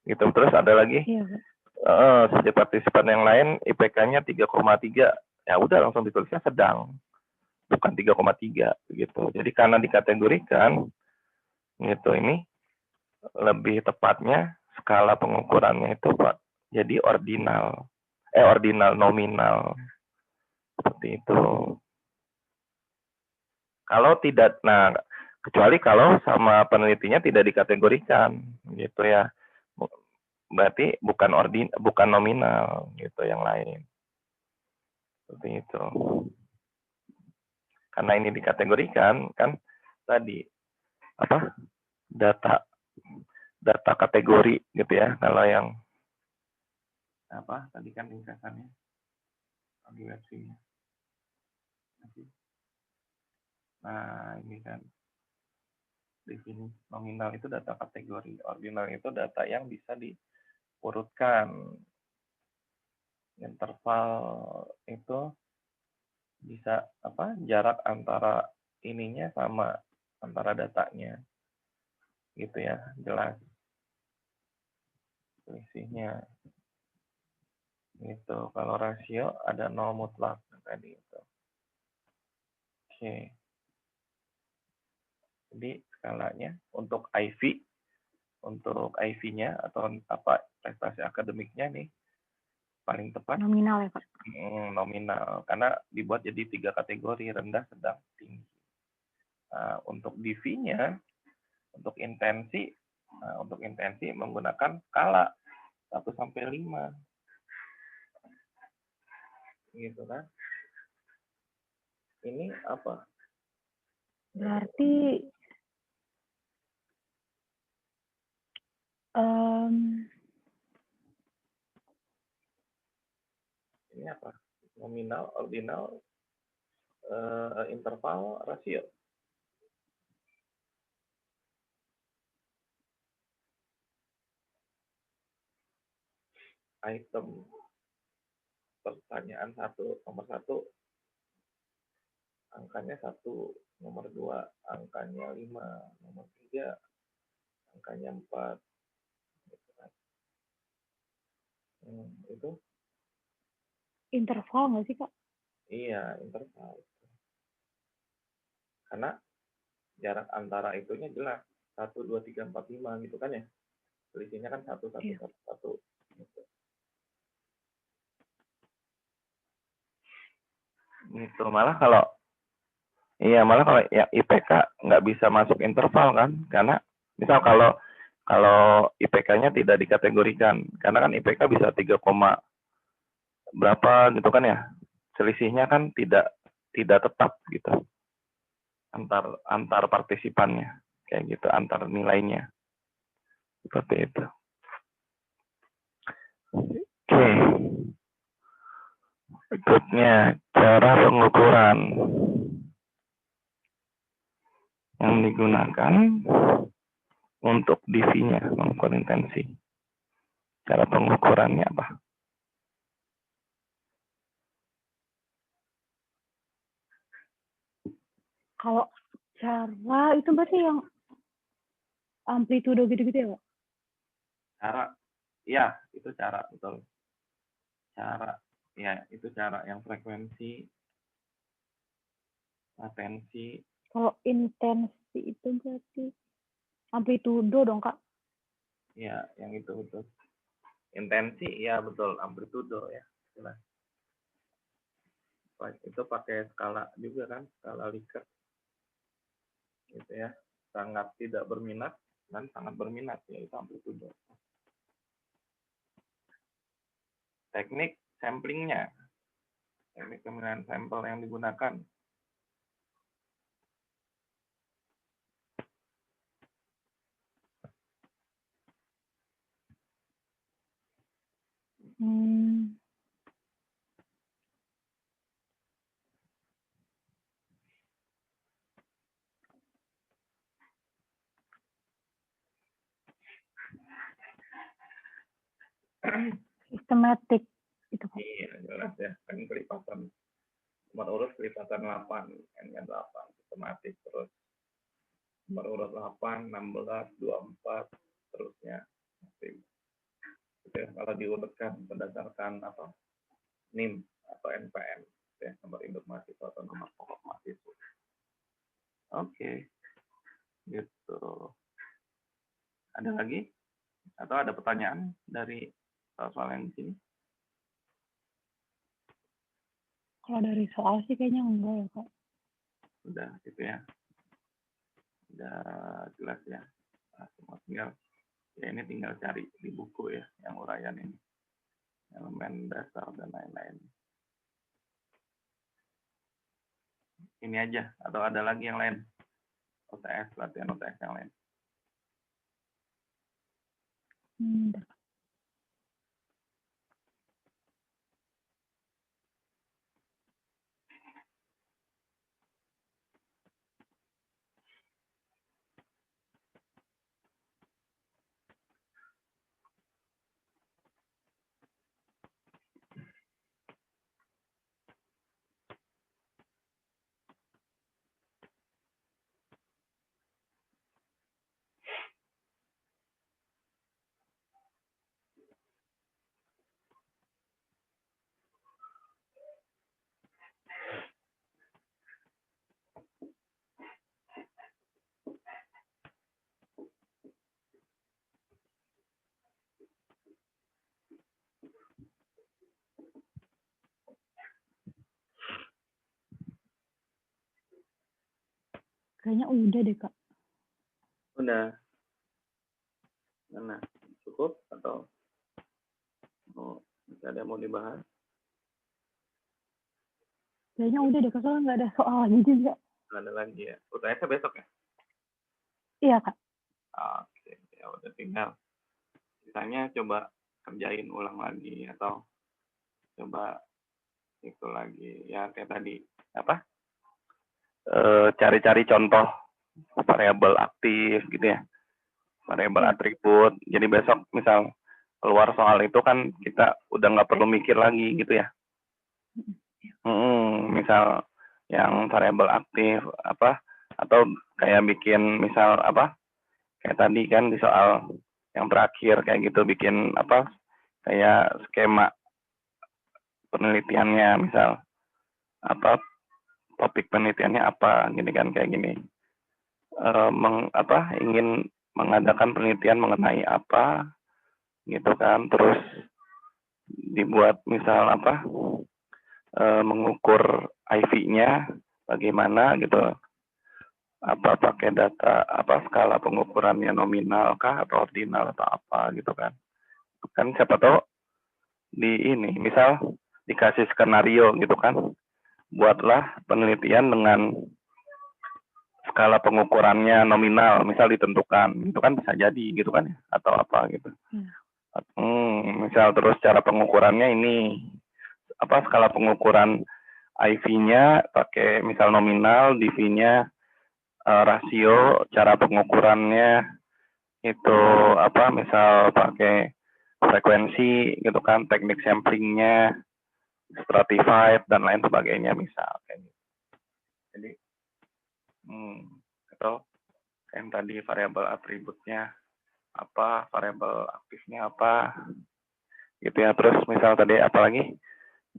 gitu. Terus ada lagi subjek partisipan yang lain IPK-nya 3,3, ya udah langsung ditulisnya sedang, bukan 3,3 gitu. Jadi karena dikategorikan gitu, ini lebih tepatnya skala pengukurannya itu Pak jadi ordinal nominal, seperti itu. Kalau tidak, nah kecuali kalau sama penelitinya tidak dikategorikan gitu ya, berarti bukan nominal gitu, yang lain seperti itu. Karena ini dikategorikan kan tadi data kategori gitu ya. Kalau yang tadi kan ringkasannya di websitenya. Nah, ini kan definisi nominal itu data kategori, ordinal itu data yang bisa diurutkan. Interval itu bisa jarak antara ininya sama antara datanya gitu ya, jelas selisihnya gitu. Kalau rasio ada 0 mutlak tadi itu. Oke. Jadi skalanya untuk IV-nya atau prestasi akademiknya nih paling tepat Nominal ya, Kak? nominal, karena dibuat jadi 3 kategori, rendah, sedang, tinggi. Untuk DV-nya, untuk intensi menggunakan skala 1 sampai 5. Gitu kan. Ini apa? Berarti ini apa? Nominal, ordinal, interval, rasio. Item pertanyaan nomor 1 angkanya 1, nomor 2 angkanya 5, nomor 3 angkanya 4. Itu interval nggak sih, Kak? iya, interval. Karena jarak antara itunya jelas 1, 2, 3, 4, 5 gitu kan ya. Selisihnya kan 1, 1, Iya. 1, 1 gitu. Gitu. Malah kalau ya IPK nggak bisa masuk interval kan, karena misal kalau IPK-nya tidak dikategorikan, karena kan IPK bisa 3, berapa gitu kan ya, selisihnya kan tidak tetap gitu antar partisipannya, kayak gitu, antar nilainya seperti itu. Oke. Berikutnya cara pengukuran yang digunakan untuk DV-nya, mengukur intensi. Cara pengukurannya apa? Kalau cara itu berarti yang amplitudo gitu-gitu ya, Pak? Cara, ya itu cara, betul. Cara, ya itu cara yang frekuensi, latensi. Kalau intensi itu berarti amplitudo dong, Kak? Ya, yang itu betul. Intensi, ya betul, amplitudo ya. Jelas. Itu pakai skala juga kan, skala Likert. Gitu ya. Sangat tidak berminat dan sangat berminat, yaitu amplitudo. Teknik samplingnya, teknik pemilihan sampel yang digunakan. Sistematik itu, Pak. Iya, jelas ya. Kan kelipatan. Nomor urut kelipatan 8, N-nya 8, sistematik. Terus nomor urut 8, 16, 24, terusnya. Gitu ya. Kalau diurutkan berdasarkan apa? NIM atau NPM, ya, nomor induk mahasiswa atau nomor pokok mahasiswa. Oke, gitu. Ada lagi? Atau ada pertanyaan dari soal yang di sini? Kalau dari soal sih kayaknya enggak ya, Kak. Udah gitu ya. Udah jelas ya. Nah, semua tinggal ya ini tinggal cari di buku ya yang uraian ini. Elemen dasar dan lain-lain. Ini aja atau ada lagi yang lain? OTS, latihan OTS yang lain. Kayaknya udah deh, Kak. Udah. Mana? Cukup atau masih ada yang mau dibahas? Kayaknya udah deh, Kak. Soalnya nggak ada soal lagi juga. Nggak ada lagi ya. UTS besok ya? Iya, Kak. Oke, ya udah tinggal. Sisanya coba kerjain ulang lagi atau coba itu lagi ya kayak tadi apa? Cari-cari contoh variabel aktif gitu ya. Variabel atribut. Jadi besok misal keluar soal itu kan kita udah nggak perlu mikir lagi gitu ya. Misal yang variabel aktif apa atau kayak bikin misal apa kayak tadi kan di soal yang terakhir kayak gitu bikin apa kayak skema penelitiannya misal apa topik penelitiannya apa gini kan kayak gini ingin mengadakan penelitian mengenai apa gitu kan terus dibuat misal apa mengukur IV-nya bagaimana gitu apa pakai data apa skala pengukurannya nominal kah atau ordinal atau apa gitu kan siapa tahu di ini misal dikasih skenario gitu kan buatlah penelitian dengan skala pengukurannya nominal misal ditentukan itu kan bisa jadi gitu kan atau apa gitu misal terus cara pengukurannya ini apa skala pengukuran IV-nya pakai misal nominal, DV-nya rasio, cara pengukurannya itu apa misal pakai frekuensi gitu kan, teknik samplingnya, stratified dan lain sebagainya misal kayak gitu. Jadi atau yang tadi variabel atributnya apa, variabel aktifnya apa gitu ya. Terus misal tadi apalagi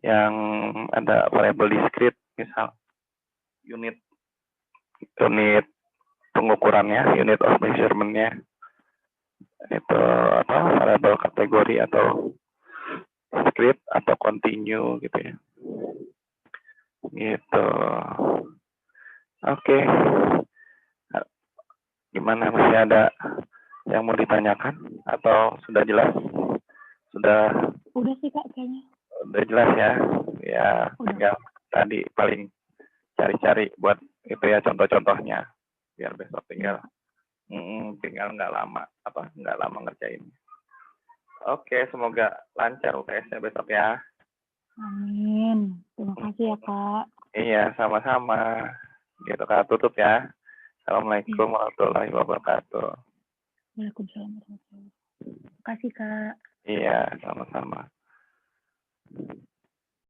yang ada variabel discrete misal unit pengukurannya, unit of measurement-nya itu apa variabel kategori atau discrete atau continue gitu ya. Gitu. Oke. Gimana, masih ada yang mau ditanyakan atau sudah jelas? Udah sih Kak kayaknya. Udah jelas ya. Ya, tinggal tadi paling cari-cari buat itu ya contoh-contohnya biar besok tinggal nggak lama ngerjain. Oke, semoga lancar UTS-nya besok ya. Amin. Terima kasih ya Kak. Iya, sama-sama. Gitu Kak, tutup ya. Assalamualaikum warahmatullahi wabarakatuh. Waalaikumsalam.